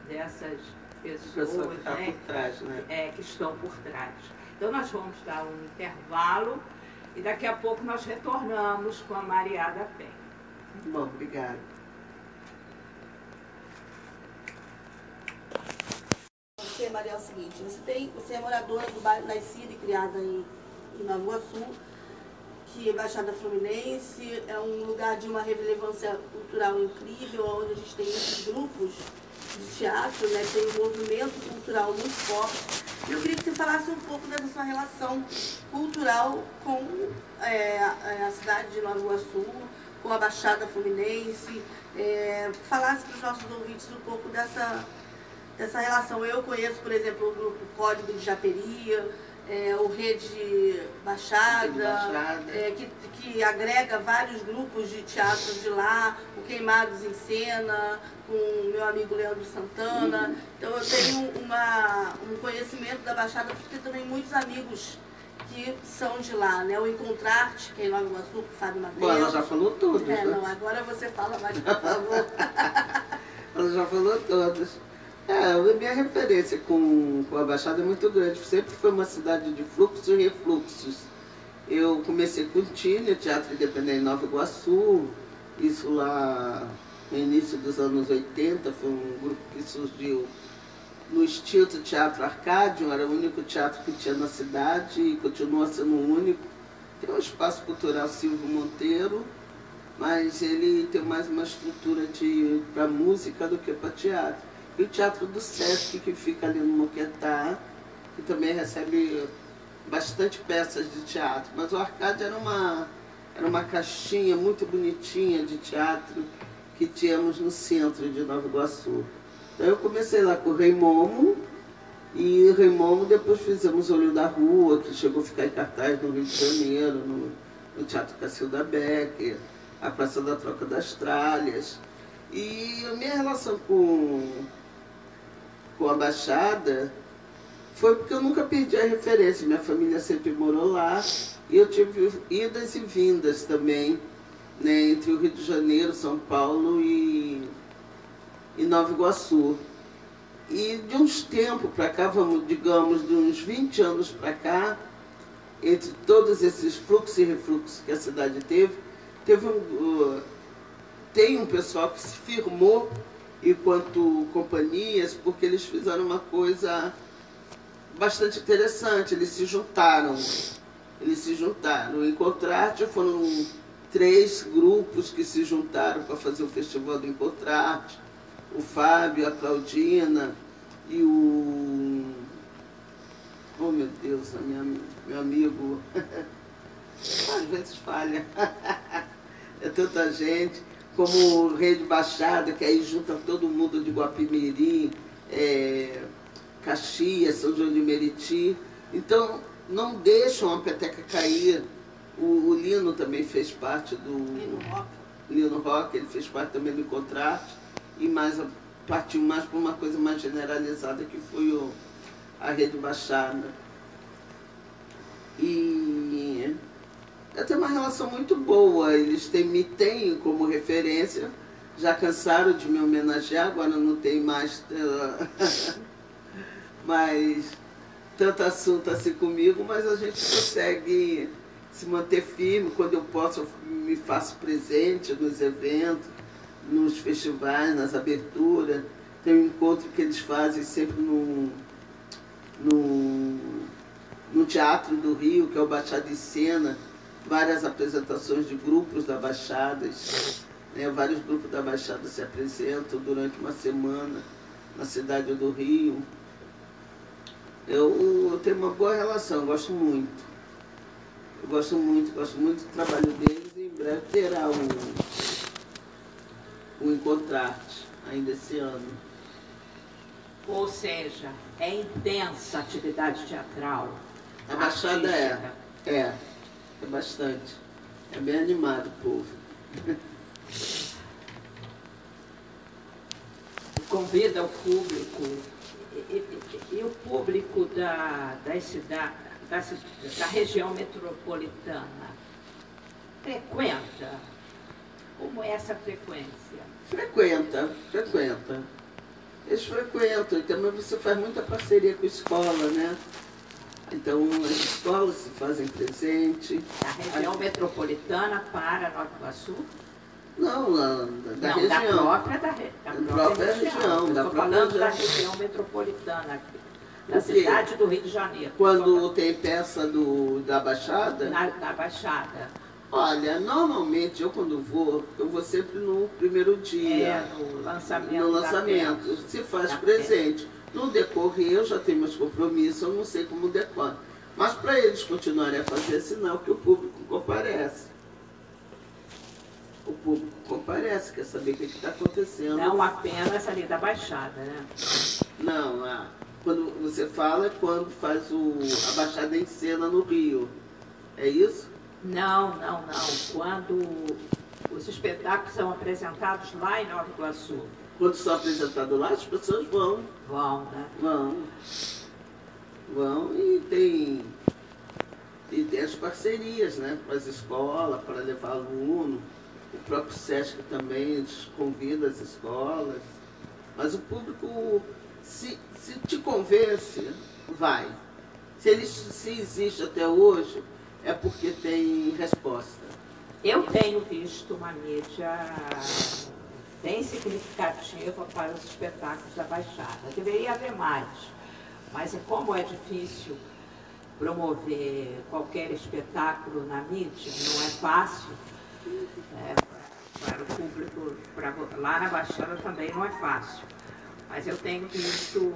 dessas pessoas, né, por trás, né? Que estão por trás. Então nós vamos dar um intervalo e daqui a pouco nós retornamos com a Mariada Penha. Bom, obrigada. Você, Maria, é o seguinte, você é moradora do bairro, nascida e criada em Nova Iguaçu, que Baixada Fluminense é um lugar de uma relevância cultural incrível, onde a gente tem muitos grupos de teatro, né, tem um movimento cultural muito forte. Eu queria que você falasse um pouco dessa sua relação cultural com a cidade de Nova Iguaçu, com a Baixada Fluminense, falasse para os nossos ouvintes um pouco dessa relação. Eu conheço, por exemplo, o grupo Código de Japeria, o Rede Baixada, que agrega vários grupos de teatro de lá, o Queimados em Cena, com o meu amigo Leandro Santana. Então eu tenho um conhecimento da Baixada, porque também muitos amigos que são de lá, né? O Encontrar-te, que é em Nova Iguaçu, com o Fábio Mateus. Bom, ela já falou todos. Não, agora você fala mais, por favor. Ela já falou todas. A minha referência com a Baixada é muito grande. Sempre foi uma cidade de fluxos e refluxos. Eu comecei com o Tília, Teatro Independente em Nova Iguaçu. Isso lá no início dos anos 80, foi um grupo que surgiu no Instituto Teatro Arcádio, era o único teatro que tinha na cidade e continua sendo o único. Tem o Espaço Cultural Silvio Monteiro, mas ele tem mais uma estrutura para música do que para teatro. E o Teatro do Sesc, que fica ali no Moquetá, que também recebe bastante peças de teatro. Mas o Arcádio era uma caixinha muito bonitinha de teatro, que tínhamos no centro de Nova Iguaçu. Então eu comecei lá com o Rei Momo, e Rei Momo depois fizemos Olho da Rua, que chegou a ficar em cartaz no Rio de Janeiro, no Teatro Cacilda Becker, a Praça da Troca das Tralhas. E a minha relação com a Baixada foi porque eu nunca perdi a referência. Minha família sempre morou lá e eu tive idas e vindas também, né, entre o Rio de Janeiro, São Paulo e Nova Iguaçu. E de uns tempos para cá, digamos, de uns 20 anos para cá, entre todos esses fluxos e refluxos que a cidade tem um pessoal que se firmou enquanto companhias, porque eles fizeram uma coisa bastante interessante. Eles se juntaram. O Encontrarte foram 3 grupos que se juntaram para fazer o Festival do Encontrarte. O Fábio, a Claudina e o... Oh, meu Deus, meu amigo... Às vezes falha. É tanta gente. Como o Rede Baixada, que aí junta todo mundo de Guapimirim, Caxias, São João de Meriti. Então, não deixam a peteca cair. O Lino também fez parte do... Lino Rock, ele fez parte também do Encontrarte. E partiu mais para uma coisa mais generalizada, que foi a Rede Baixada. E eu tenho uma relação muito boa, eles me têm como referência, já cansaram de me homenagear, agora não tem mais tanto assunto assim comigo, mas a gente consegue se manter firme. Quando eu posso, eu me faço presente nos eventos, nos festivais, nas aberturas. Tem um encontro que eles fazem sempre no Teatro do Rio, que é o Baixada em Cena, várias apresentações de grupos da Baixada, né? Vários grupos da Baixada se apresentam durante uma semana na cidade do Rio. Eu tenho uma boa relação, gosto muito. Eu gosto muito do trabalho deles, e em breve terá o Encontrarte, ainda esse ano. Ou seja, é intensa a atividade teatral. A Baixada é bastante. É bem animado o povo. Convida o público, e o público da região metropolitana frequenta? Como é essa frequência? Frequenta. Eles frequentam, e também você faz muita parceria com a escola, né? Então as escolas se fazem presente. Da região metropolitana para Nova Iguaçu? Não, da região. Da própria região. Estou falando da região metropolitana aqui. Da cidade do Rio de Janeiro. Quando tem peça da Baixada? Da Baixada. Olha, normalmente eu quando eu vou sempre no primeiro dia. No lançamento. No lançamento. Se faz presente. No decorrer eu já tenho meus compromissos, eu não sei como decora. Mas para eles continuarem a fazer, é sinal que o público comparece. O público comparece, quer saber o que está acontecendo. Não apenas ali da Baixada, né? Não, quando você fala é quando faz a Baixada em Cena no Rio. É isso? Não. Quando os espetáculos são apresentados lá em Nova Iguaçu. Quando são apresentados lá, as pessoas vão. Vão, né? Vão e tem as parcerias, né? Para as escolas, para levar aluno. O próprio SESC também convida as escolas. Mas o público, se te convence, vai. Se existe até hoje, é porque tem resposta. Eu tenho visto uma mídia bem significativa para os espetáculos da Baixada. Deveria haver mais, mas como é difícil promover qualquer espetáculo na mídia, não é fácil, para o público, lá na Baixada também não é fácil. Mas eu tenho visto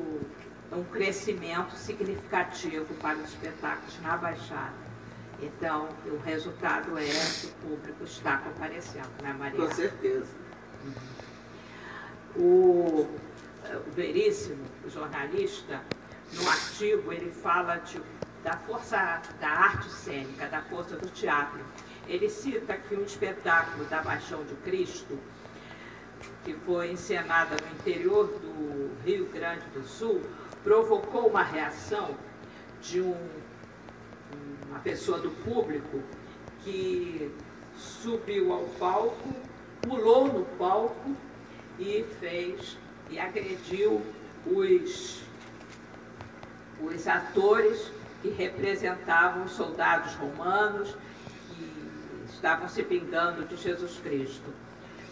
um crescimento significativo para os espetáculos na Baixada. Então, o resultado é que o público está comparecendo, né, Maria? Com certeza. O Veríssimo, o jornalista, no artigo, ele fala da força da arte cênica, da força do teatro. Ele cita que um espetáculo da Paixão de Cristo, que foi encenada no interior do Rio Grande do Sul, provocou uma reação de uma pessoa do público que subiu ao palco, pulou no palco e agrediu os atores que representavam os soldados romanos que estavam se pingando de Jesus Cristo.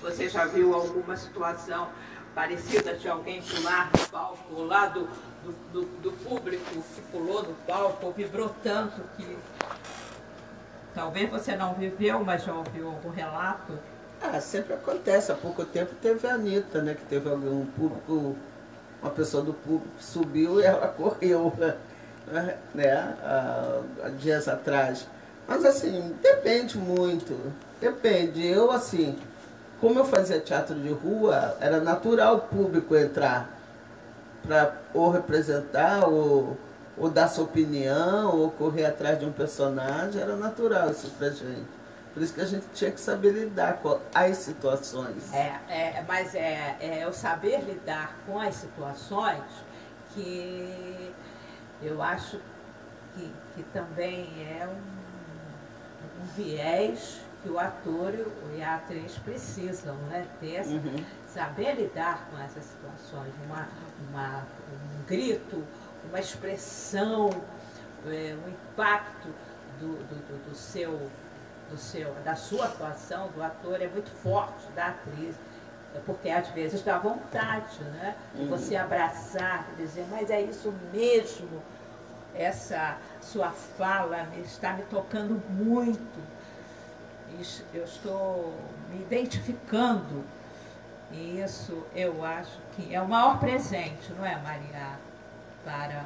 Você já viu alguma situação parecida de alguém pular no palco, ou lá do público que pulou no palco, ou vibrou tanto que talvez você não viveu, mas já ouviu algum relato? Ah, sempre acontece. Há pouco tempo teve a Anitta, né? Que teve algum público, uma pessoa do público subiu e ela correu, né? Há dias atrás. Mas assim, depende muito. Depende. Eu, assim, como eu fazia teatro de rua, era natural o público entrar para ou representar, ou dar sua opinião, ou correr atrás de um personagem. Era natural isso pra gente. Por isso que a gente tinha que saber lidar com as situações. Mas o saber lidar com as situações que eu acho que também é um viés que o ator e a atriz precisam, né? Ter saber lidar com essas situações, um grito, uma expressão, um impacto da sua atuação, do ator, é muito forte, da atriz, porque às vezes dá vontade, né? Você abraçar, dizer, mas é isso mesmo, essa sua fala está me tocando muito, eu estou me identificando, e isso eu acho que é o maior presente, não é, Maria, para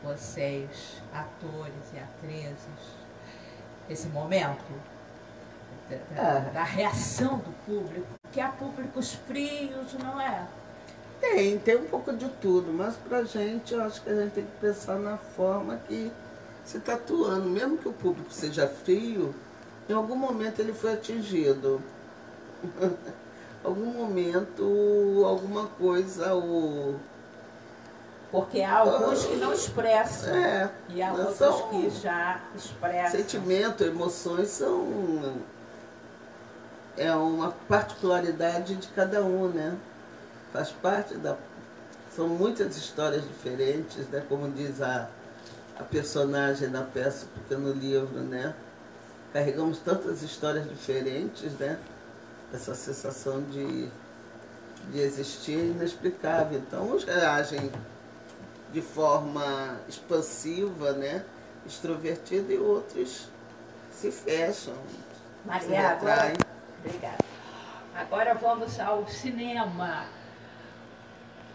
vocês, atores e atrizes, esse momento da reação do público, que há públicos frios, não é? Tem um pouco de tudo, mas pra gente, eu acho que a gente tem que pensar na forma que se está atuando. Mesmo que o público seja frio, em algum momento ele foi atingido. Algum momento, alguma coisa, Porque há alguns que não expressam, e há outros que já expressam. Sentimento, emoções é uma particularidade de cada um, né? Faz parte são muitas histórias diferentes, né? Como diz a personagem da peça, porque no livro, né? Carregamos tantas histórias diferentes, né? Essa sensação de existir é inexplicável. Então, uns reagem de forma expansiva, né? Extrovertida, e outros se fecham. Maria, agora, obrigada. Agora vamos ao cinema.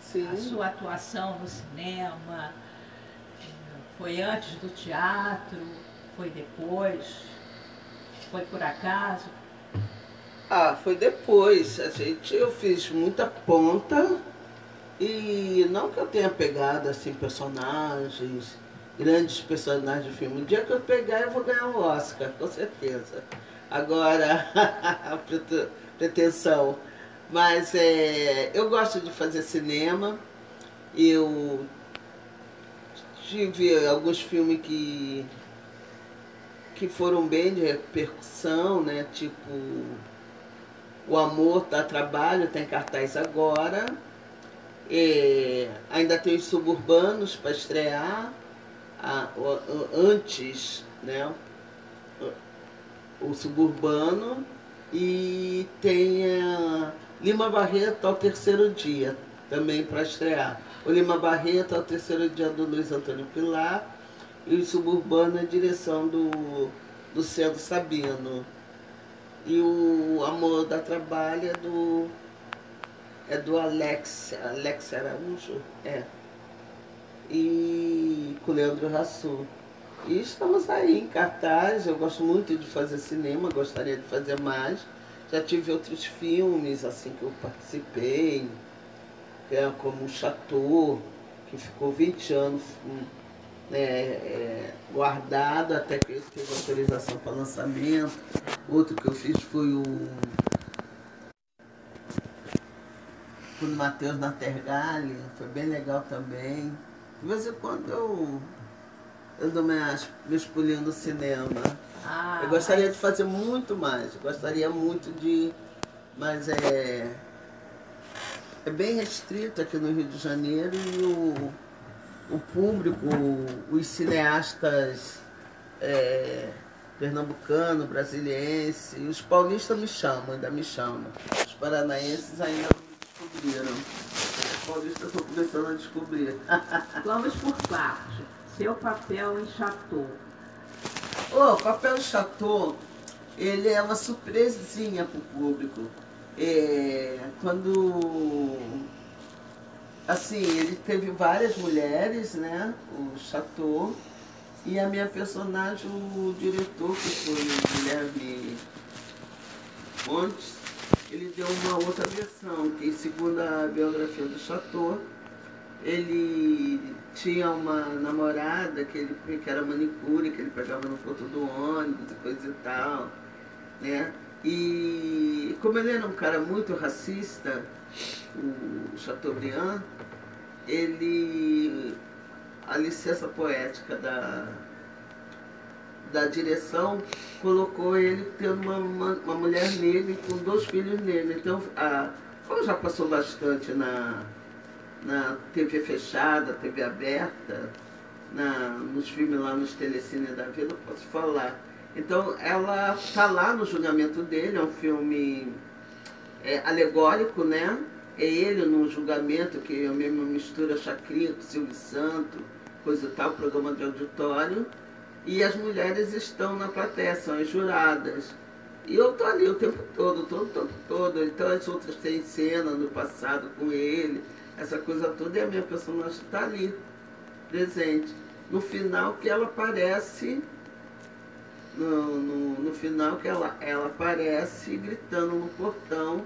Sim. A sua atuação no cinema foi antes do teatro? Foi depois? Foi por acaso? Foi depois. Eu fiz muita ponta, e não que eu tenha pegado assim personagens, grandes personagens de filme. O dia que eu pegar, eu vou ganhar o Oscar, com certeza. Agora, a pretensão. Mas eu gosto de fazer cinema. Eu tive alguns filmes que foram bem de repercussão, né? Tipo, O Amor Dá Trabalho, tem cartaz agora. Ainda tem os Suburbanos para estrear. Antes, né? O Suburbano. E tem Lima Barreto ao Terceiro Dia, também para estrear. O Lima Barreto ao Terceiro Dia, do Luiz Antônio Pilar. E o Suburbano, a direção do Luciano Sabino. E o Amor Dá Trabalho é do Alex Araújo, e com o Leandro Hassum. E estamos aí em cartaz. Eu gosto muito de fazer cinema, gostaria de fazer mais. Já tive outros filmes assim que eu participei, como o Chateau, que ficou 20 anos guardado até que ele teve autorização para lançamento. Outro que eu fiz foi o Matheus Nattergalli, foi bem legal também. De vez em quando eu dou meus pulinhos no cinema. Eu gostaria de fazer muito mais, eu gostaria muito de... Mas é bem restrito aqui no Rio de Janeiro e o público, os cineastas pernambucano, brasiliense, os paulistas ainda me chamam. Os paranaenses ainda não me descobriram. Os paulistas estão começando a descobrir. Vamos por parte. Seu papel em Chateau. O papel em Chateau, ele é uma surpresinha para o público. Quando... Assim, ele teve várias mulheres, né? O Chateau. E a minha personagem, o diretor, que foi o Guilherme Fontes, ele deu uma outra versão, que segundo a biografia do Chateau, ele tinha uma namorada que era manicure, que ele pegava no ponto do ônibus e coisa e tal, né? E como ele era um cara muito racista, o Chateaubriand, a licença poética da direção colocou ele tendo uma mulher negra e com 2 filhos negros. Então, como já passou bastante na TV fechada, TV aberta, nos filmes lá nos telecines da vida, eu posso falar. Então, ela está lá no julgamento dele, é um filme alegórico, né? É ele no julgamento, que é a mesma mistura Chacrinha com Silvio Santos, coisa e tal, programa de auditório. E as mulheres estão na plateia, são as juradas. E eu estou ali o tempo todo. Então as outras têm cena no passado com ele, essa coisa toda, e a minha personagem está ali, presente. No final que ela aparece, no final que ela aparece gritando no portão,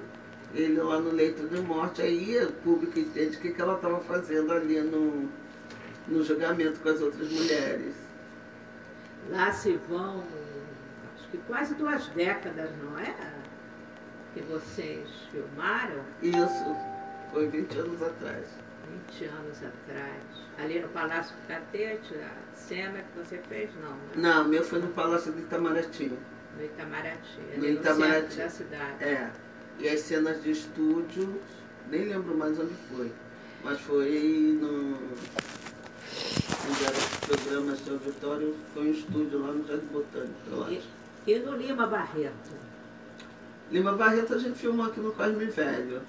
ele lá no leito de morte. Aí o público entende o que ela estava fazendo ali no julgamento com as outras mulheres. Lá se vão, acho que quase 2 décadas, não é? Que vocês filmaram? Isso, foi 20 anos atrás. 20 anos atrás. Ali no Palácio do Catete, a cena que você fez, não, né? Não, meu foi no Palácio do Itamaraty. No Itamaraty, No ali Itamaraty. no centro da cidade. E as cenas de estúdio, nem lembro mais onde foi, mas foi onde eram os programas de auditório, foi um estúdio lá no Jardim Botânico, eu acho. E no Lima Barreto? Lima Barreto a gente filmou aqui no Cosme Velho.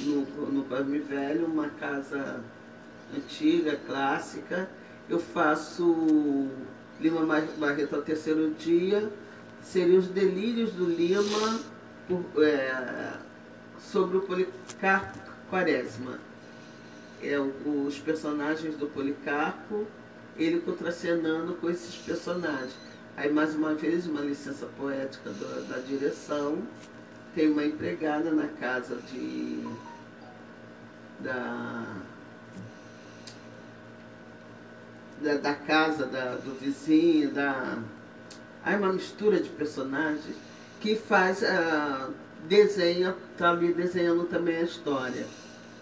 No Cosme Velho, uma casa antiga, clássica. Eu faço Lima Barreto ao 3º dia, seriam os delírios do Lima sobre o Policarpo Quaresma. Os personagens do Policarpo, ele contracenando com esses personagens. Aí, mais uma vez, uma licença poética da direção. Tem uma empregada na casa da casa do vizinho, aí uma mistura de personagens que faz, desenha, está ali desenhando também a história.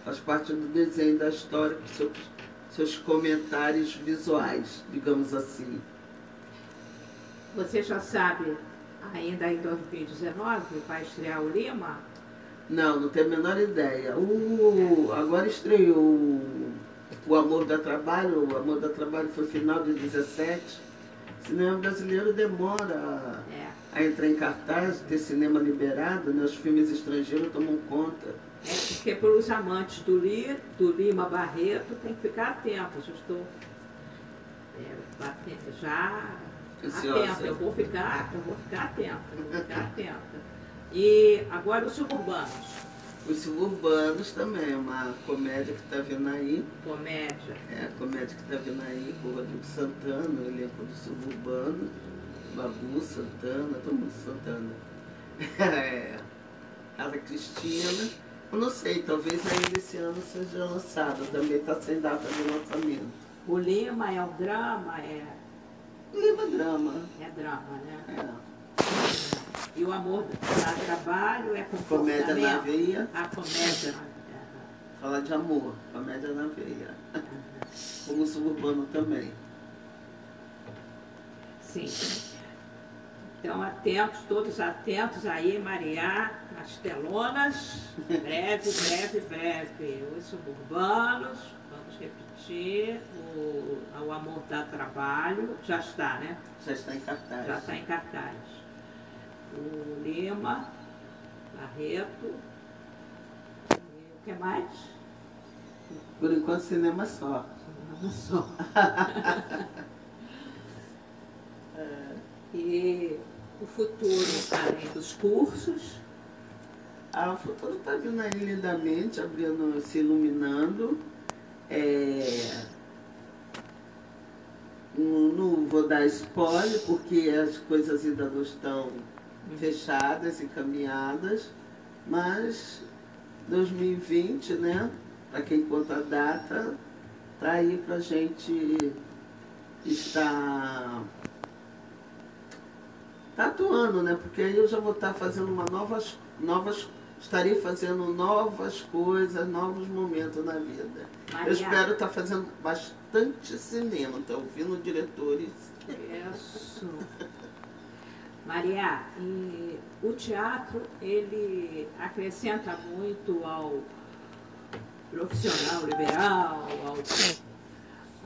Faz parte do desenho da história com seus comentários visuais, digamos assim. Você já sabe, ainda em 2019, vai estrear o Lima? Não tenho a menor ideia. Agora estreou o Amor dá Trabalho. O Amor dá Trabalho foi final de 17. O cinema brasileiro demora a entrar em cartaz, ter cinema liberado, né? Os filmes estrangeiros tomam conta. Porque para os amantes do Lima Barreto tem que ficar atentos. Eu estou já atenta, eu vou ficar atenta. E agora os Suburbanos. Os Suburbanos também, uma comédia que está vindo aí. Comédia. A comédia que está vindo aí com o Rodrigo Santana, o elenco do Suburbano, Babu, Santana, todo mundo Santana. É, Casa Cristina. Eu não sei, talvez ainda esse ano seja lançado. Também está sem data de lançamento. O Lima é o drama, Lima Drama. é drama, né? É. E o Amor dá Trabalho é Comédia na comportamento. veia. A comédia na Fala de amor. Comédia na veia. Como Suburbano também. Sim. Então, atentos, todos atentos aí, Mariá, nas telonas. Breve, breve, breve. Os Suburbanos, vamos repetir. O Amor dá Trabalho, já está, né? Já está em cartaz. Já está em cartaz. O Lima, Barreto. E o que mais? Por enquanto, cinema só. Não só. E o futuro, além dos cursos. O futuro está vindo aí lindamente, abrindo, se iluminando. Não vou dar spoiler, porque as coisas ainda não estão fechadas e caminhadas, mas 2020, né, para quem conta a data, está aí para a gente estar atuando, né, porque aí eu já vou estar fazendo estarei fazendo novas coisas, novos momentos na vida. Maria. Eu espero estar fazendo bastante cinema, estou ouvindo diretores. Isso. Maria, e o teatro, ele acrescenta muito ao profissional liberal,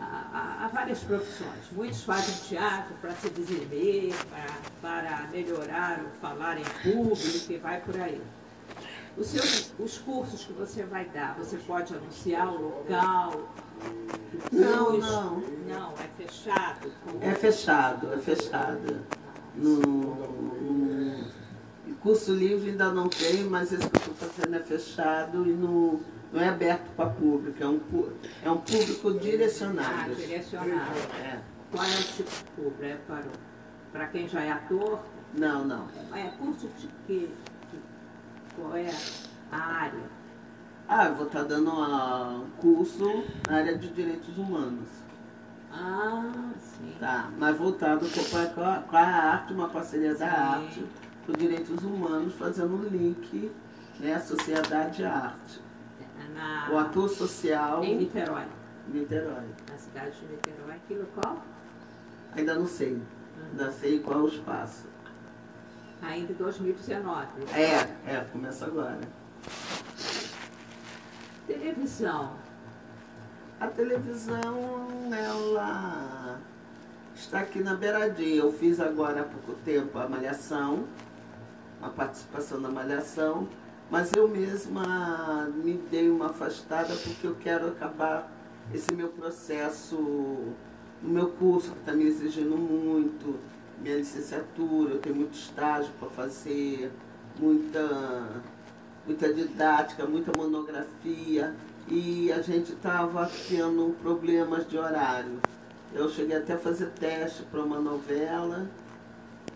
a várias profissões. Muitos fazem teatro para se desenvolver, para melhorar o falar em público e vai por aí. Os cursos que você vai dar, você pode anunciar o local? Não. Não, é fechado. É fechado. No curso livre ainda não tem, mas esse que eu estou fazendo é fechado e não é aberto para público, é um público direcionado. Direcionado. É. Qual é o tipo de público? É para quem já é ator? Não. É curso de quê? Qual é a área? Eu vou estar dando um curso na área de direitos humanos. Sim. Tá, mas voltado com a arte, uma parceria da arte com direitos humanos, fazendo um link, né, sociedade e arte. O ator social. Em Niterói. Na cidade de Niterói. Que local? Ainda não sei. Ainda sei qual é o espaço. Ainda em 2019. Começa agora. Televisão. A televisão, ela está aqui na beiradinha. Eu fiz agora há pouco tempo a Malhação, a participação na Malhação, mas eu mesma me dei uma afastada porque eu quero acabar esse meu processo no meu curso, que está me exigindo muito, minha licenciatura, eu tenho muito estágio para fazer, muita didática, muita monografia, e a gente estava tendo problemas de horário. Eu cheguei até a fazer teste para uma novela.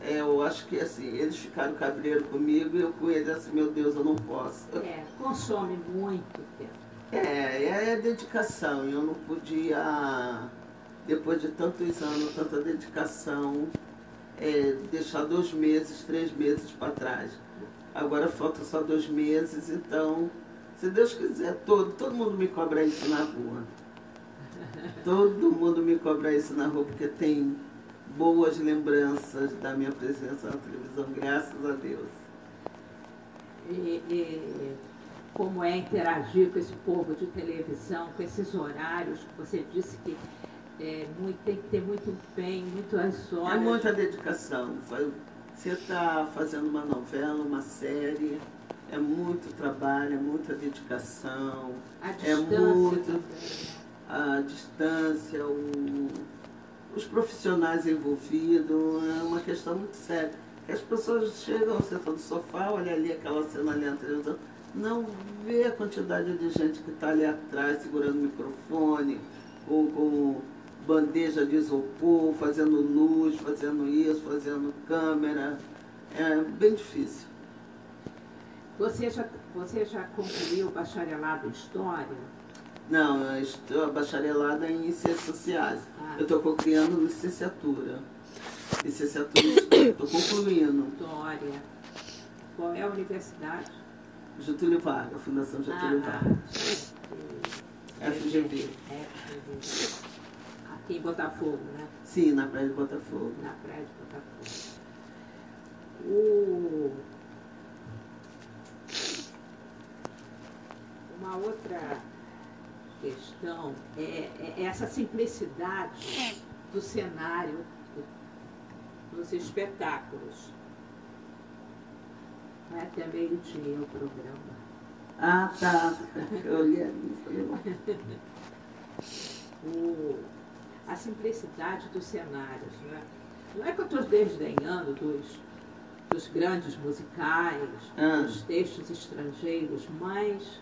Eu acho que assim, eles ficaram cabreiros comigo e eu com eles assim, meu Deus, eu não posso. Consome muito tempo. É dedicação. Eu não podia, depois de tantos anos, tanta dedicação, deixar 2 meses, 3 meses para trás. Agora falta só 2 meses, então, se Deus quiser, todo mundo me cobra isso na rua. Todo mundo me cobra isso na rua, porque tem boas lembranças da minha presença na televisão, graças a Deus. E como é interagir com esse povo de televisão, com esses horários que você disse que tem que ter muito empenho, muitas horas. É muita dedicação. Você está fazendo uma novela, uma série, é muito trabalho, é muita dedicação. A distância a distância, os profissionais envolvidos, é uma questão muito séria. As pessoas chegam, sentam no sofá, olha ali aquela cena ali na televisão, não vê a quantidade de gente que está ali atrás segurando o microfone, ou com bandeja de isopor, fazendo luz, fazendo isso, fazendo câmera. É bem difícil. Você já concluiu o bacharelado em História? Não, eu estou bacharelada em Ciências Sociais. Eu estou concluindo licenciatura. Licenciatura em História, estou concluindo. História. Qual é a universidade? Getúlio Vargas, Fundação Getúlio Vargas. FGV. Aqui em Botafogo, né? Sim, na Praia de Botafogo. Na Praia de Botafogo. Uma outra questão é essa simplicidade do cenário dos espetáculos. Vai até meio-dia o programa. Ah, tá. Eu olhei ali e falei, a simplicidade dos cenários, né? Não é que eu estou desdenhando dos grandes musicais, dos textos estrangeiros, mas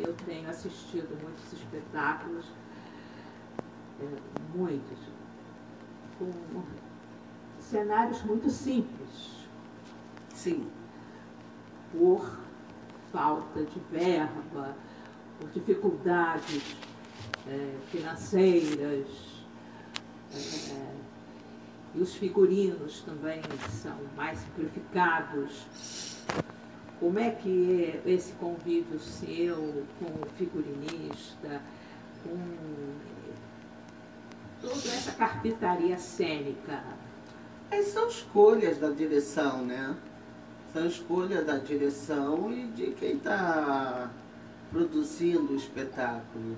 eu tenho assistido muitos espetáculos, muitos, com cenários muito simples. sim. Por falta de verba, por dificuldades financeiras, e os figurinos também são mais simplificados. Como é que é esse convívio seu com o figurinista, com toda essa carpintaria cênica? São escolhas da direção, né? São escolhas da direção e de quem está produzindo o espetáculo,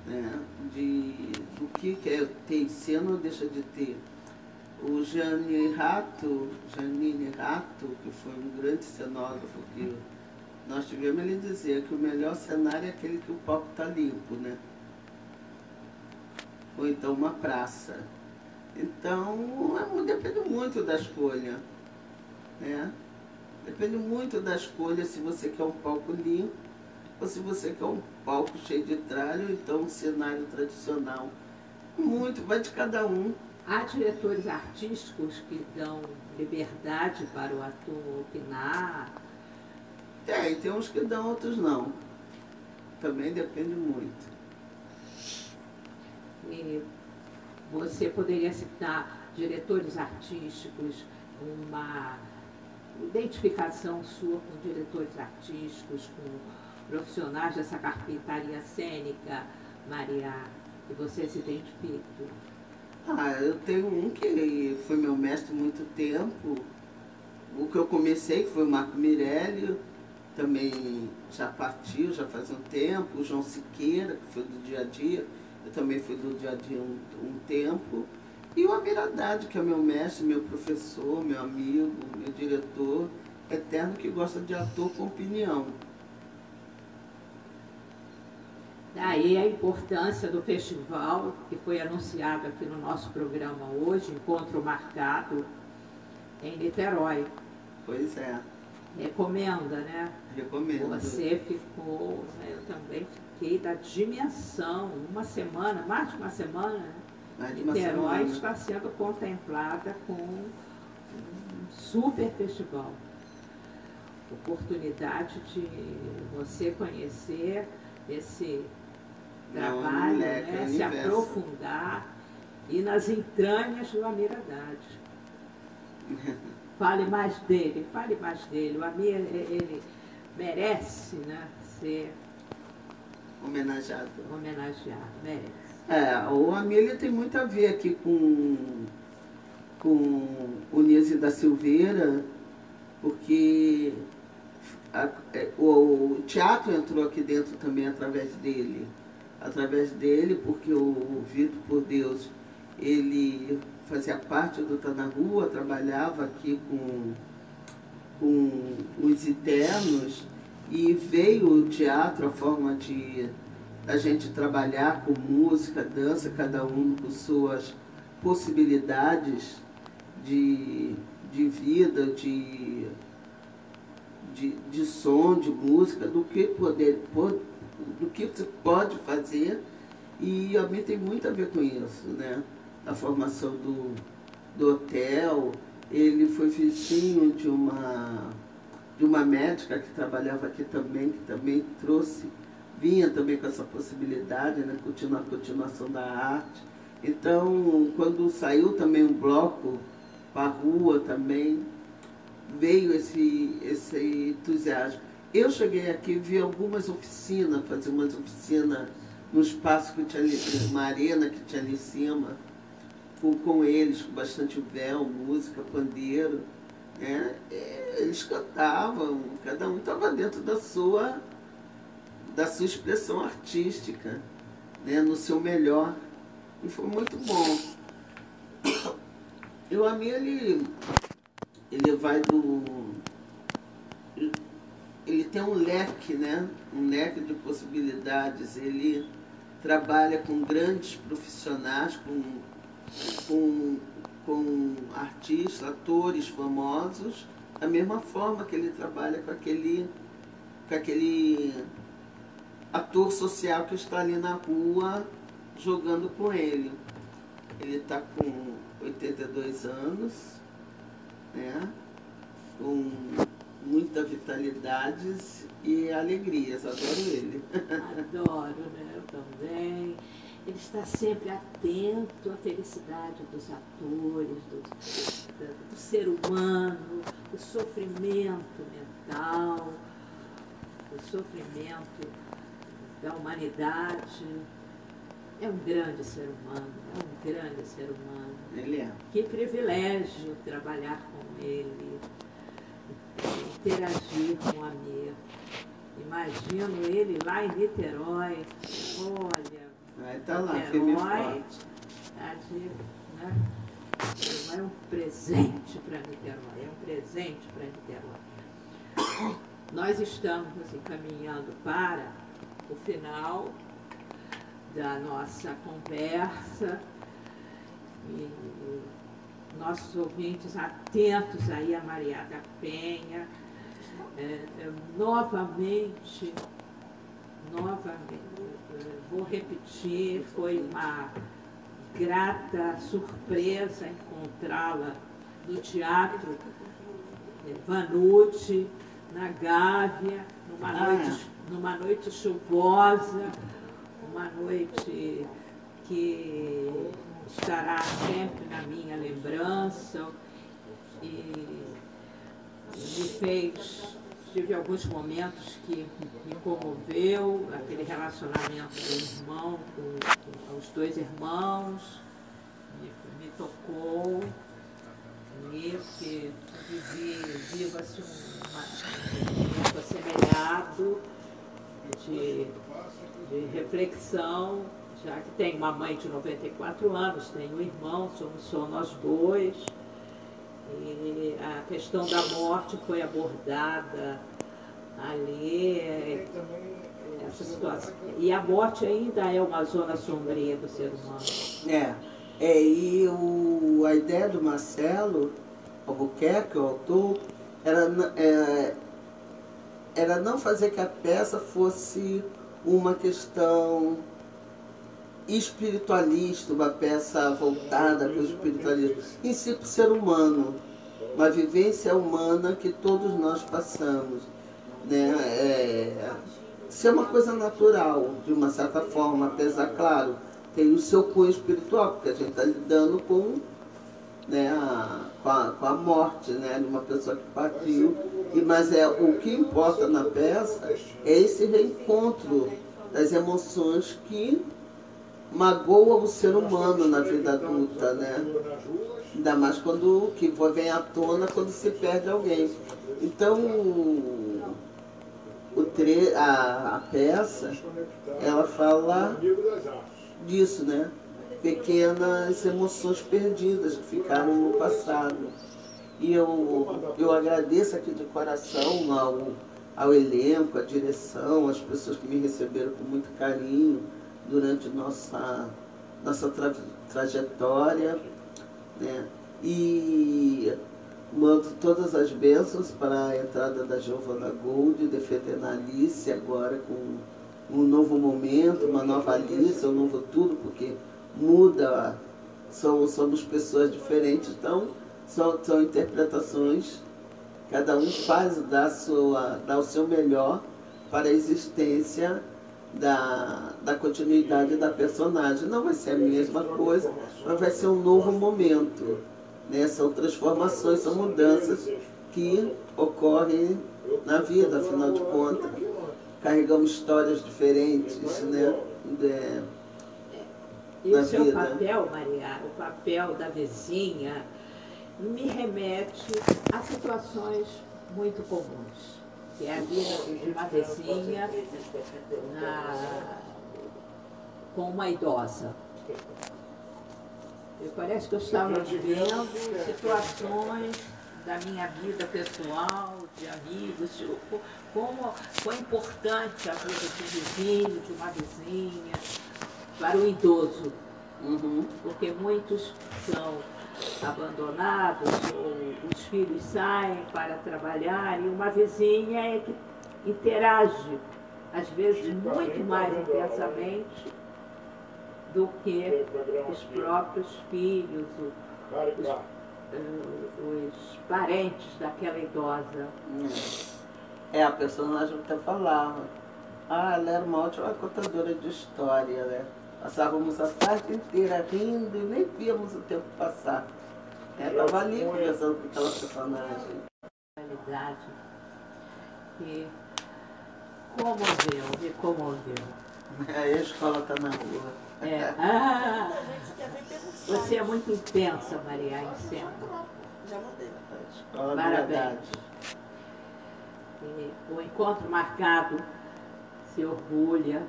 né? Do que é ter cena ou deixa de ter. O Janine Rato, que foi um grande cenógrafo que nós tivemos, ele dizia que o melhor cenário é aquele que o palco está limpo, né? Ou então uma praça. Então, depende muito da escolha, né? Depende muito da escolha se você quer um palco limpo ou se você quer um palco cheio de tralha ou então um cenário tradicional. Muito, vai de cada um. Há diretores artísticos que dão liberdade para o ator opinar? E tem uns que dão, outros não. Também depende muito. E você poderia citar diretores artísticos, uma identificação sua com diretores artísticos, com profissionais dessa carpintaria cênica, Maria, que você se identifique? Eu tenho um que foi meu mestre há muito tempo. O que eu comecei, que foi o Marco Mirelli, também já partiu, já faz um tempo. O João Siqueira, que foi do Dia a Dia, eu também fui do Dia a Dia um tempo. E o Amir Haddad, que é meu mestre, meu professor, meu amigo, meu diretor, eterno, que gosta de ator com opinião. Daí a importância do festival, que foi anunciado aqui no nosso programa hoje, Encontro Marcado, em Niterói. Pois é. Recomenda, né? Recomendo. Você ficou, eu também fiquei da dimensão, uma semana, mais de uma semana, né? Niterói está sendo contemplada com um super festival. Oportunidade de você conhecer esse trabalho, né? Se aprofundar e nas entranhas do Amir Haddad. Fale mais dele, fale mais dele. O Amir, ele merece, né, ser homenageado, merece. O Amir, ele tem muito a ver aqui com o Nise da Silveira, porque o teatro entrou aqui dentro também através dele. Porque o Vitor por Deus, ele fazia parte do Tá na Rua, trabalhava aqui com os internos, e veio o teatro, a forma de a gente trabalhar com música, dança, cada um com suas possibilidades de vida, de som, de música, do que se pode fazer, e a mim tem muito a ver com isso, né? A formação do hotel. Ele foi vizinho de uma de uma médica que trabalhava aqui também, que também vinha também com essa possibilidade, né, continuação da arte. Então, quando saiu também um bloco para a rua também, veio esse entusiasmo. Eu cheguei aqui, vi algumas oficinas, fazia umas oficinas no espaço que tinha ali, uma arena que tinha ali em cima, com eles, com bastante véu, música, pandeiro, né? Eles cantavam, cada um estava dentro da sua expressão artística, né? No seu melhor, e foi muito bom. E o Amir, ele vai ele tem um leque, né? Um leque de possibilidades. Ele trabalha com grandes profissionais, com artistas, atores famosos, da mesma forma que ele trabalha com aquele ator social que está ali na rua jogando com ele. Ele está com 82 anos, né? Com muita vitalidade e alegrias. Adoro ele. Adoro, né? Eu também. Ele está sempre atento à felicidade dos atores, do ser humano, do sofrimento mental, do sofrimento da humanidade. É um grande ser humano, é um grande ser humano. Ele é. Que privilégio trabalhar com ele, interagir com o Amir. Imagino ele lá em Niterói, olha, Aí tá lá, firme e forte. Né? É um presente para Niterói, é um presente para Niterói. Nós estamos encaminhando para o final da nossa conversa e nossos ouvintes atentos aí a Maria da Penha. Novamente, vou repetir, foi uma grata surpresa encontrá-la no Teatro Vanucci, na Gávea, numa noite chuvosa, uma noite que estará sempre na minha lembrança e tive alguns momentos que me comoveu, aquele relacionamento do irmão, com os dois irmãos, me tocou, e que vivo assim, um momento assemelhado de reflexão, já que tenho uma mãe de 94 anos, tenho um irmão, somos só nós dois. E a questão da morte foi abordada ali, essa situação. E a morte ainda é uma zona sombria do ser humano. E a ideia do Marcelo Albuquerque, o autor, era não fazer que a peça fosse uma questão espiritualista, uma peça voltada para o espiritualismo, em si para o ser humano, uma vivência humana que todos nós passamos, né? Ser uma coisa natural, de uma certa forma, apesar, claro, tem o seu cunho espiritual, porque a gente está lidando com, né, com a morte, né, de uma pessoa que partiu, mas o que importa na peça é esse reencontro das emoções que magoa o ser humano na vida adulta, né? Ainda mais que vem à tona quando se perde alguém. Então, a peça, ela fala disso, né? Pequenas emoções perdidas que ficaram no passado. E eu agradeço aqui de coração ao elenco, à direção, às pessoas que me receberam com muito carinho durante nossa trajetória, né? E mando todas as bênçãos para a entrada da Giovanna Gold, defendendo a Alice agora com um novo momento, uma nova Alice, um novo tudo, porque muda, somos pessoas diferentes, então são interpretações Cada um faz, dá o seu melhor para a existência da continuidade da personagem. Não vai ser a mesma coisa, mas vai ser um novo momento, né? São transformações, são mudanças que ocorrem na vida, afinal de contas. Carregamos histórias diferentes, né? E o seu papel, Maria, o papel da vizinha, me remete a situações muito comuns, que é a vida de uma vizinha com uma idosa. E parece que eu estava vivendo situações da minha vida pessoal, de amigos, como foi importante a vida de um vizinho, de uma vizinha, para o idoso. Porque muitos são abandonados, ou os filhos saem para trabalhar, e uma vizinha é que interage, às vezes muito mais intensamente do que os próprios filhos, os parentes daquela idosa. A personagem até falava, ela era uma ótima contadora de história, né? Passávamos a tarde inteira rindo e nem víamos o tempo passar. Estava ali conversando com aquela personagem. Realidade que comoveu, me comoveu. A escola está na rua. Você é muito intensa, Maria, em cena. Já mandei. Escola Parabéns. E o encontro marcado se orgulha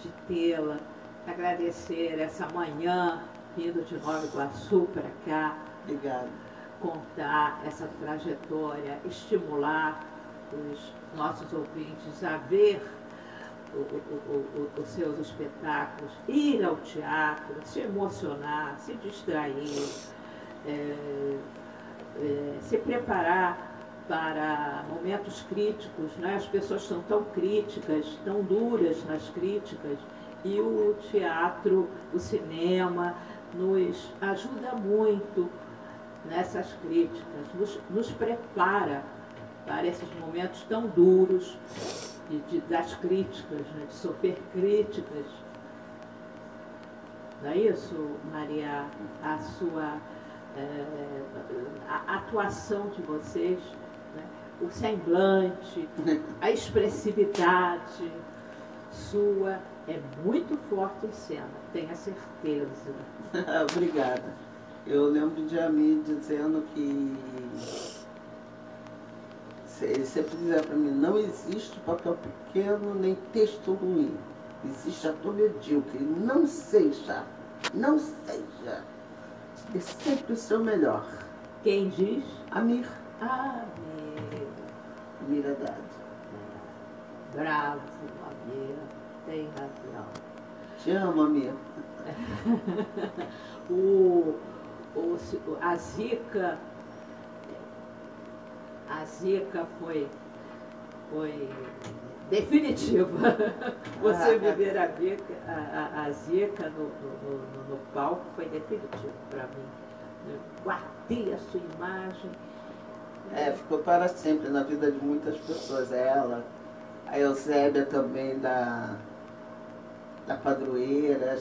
de tê-la, agradecer essa manhã vindo de Nova Iguaçu para cá. Obrigada. Contar essa trajetória, estimular os nossos ouvintes a ver os seus espetáculos, ir ao teatro, se emocionar, se distrair, se preparar para momentos críticos, né? As pessoas são tão críticas, tão duras nas críticas, e o teatro, o cinema nos ajuda muito nessas críticas, nos prepara para esses momentos tão duros das críticas, né? De sofrer críticas. Não é isso, Maria? A sua a atuação de vocês, né? O semblante, a expressividade sua é muito forte em cena, tenha certeza. Obrigada. Eu lembro de Ami dizendo que ele sempre dizia para mim, não existe papel pequeno nem texto ruim. Existe ator medíocre. Não seja. É sempre o seu melhor. Quem diz? Amir. Amir Haddad. Bravo, Amir. Tem razão. Te amo, Amir. A zica foi definitiva. Você viver a zica no palco foi definitivo para mim. Eu guardei a sua imagem. Ficou para sempre na vida de muitas pessoas. Ela, a Eusébia também da padroeira, a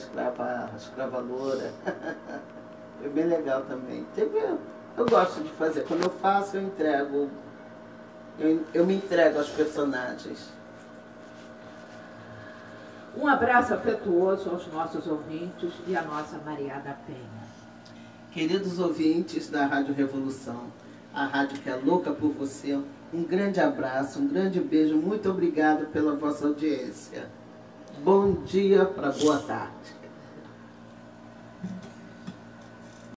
escrava loura. Foi bem legal também. Eu gosto de fazer. Quando eu faço, eu entrego. Eu me entrego aos personagens. Um abraço afetuoso aos nossos ouvintes e à nossa Maria da Penha. Queridos ouvintes da Rádio Revolução, a rádio que é louca por você, um grande abraço, um grande beijo, muito obrigado pela vossa audiência. Bom dia para boa tarde.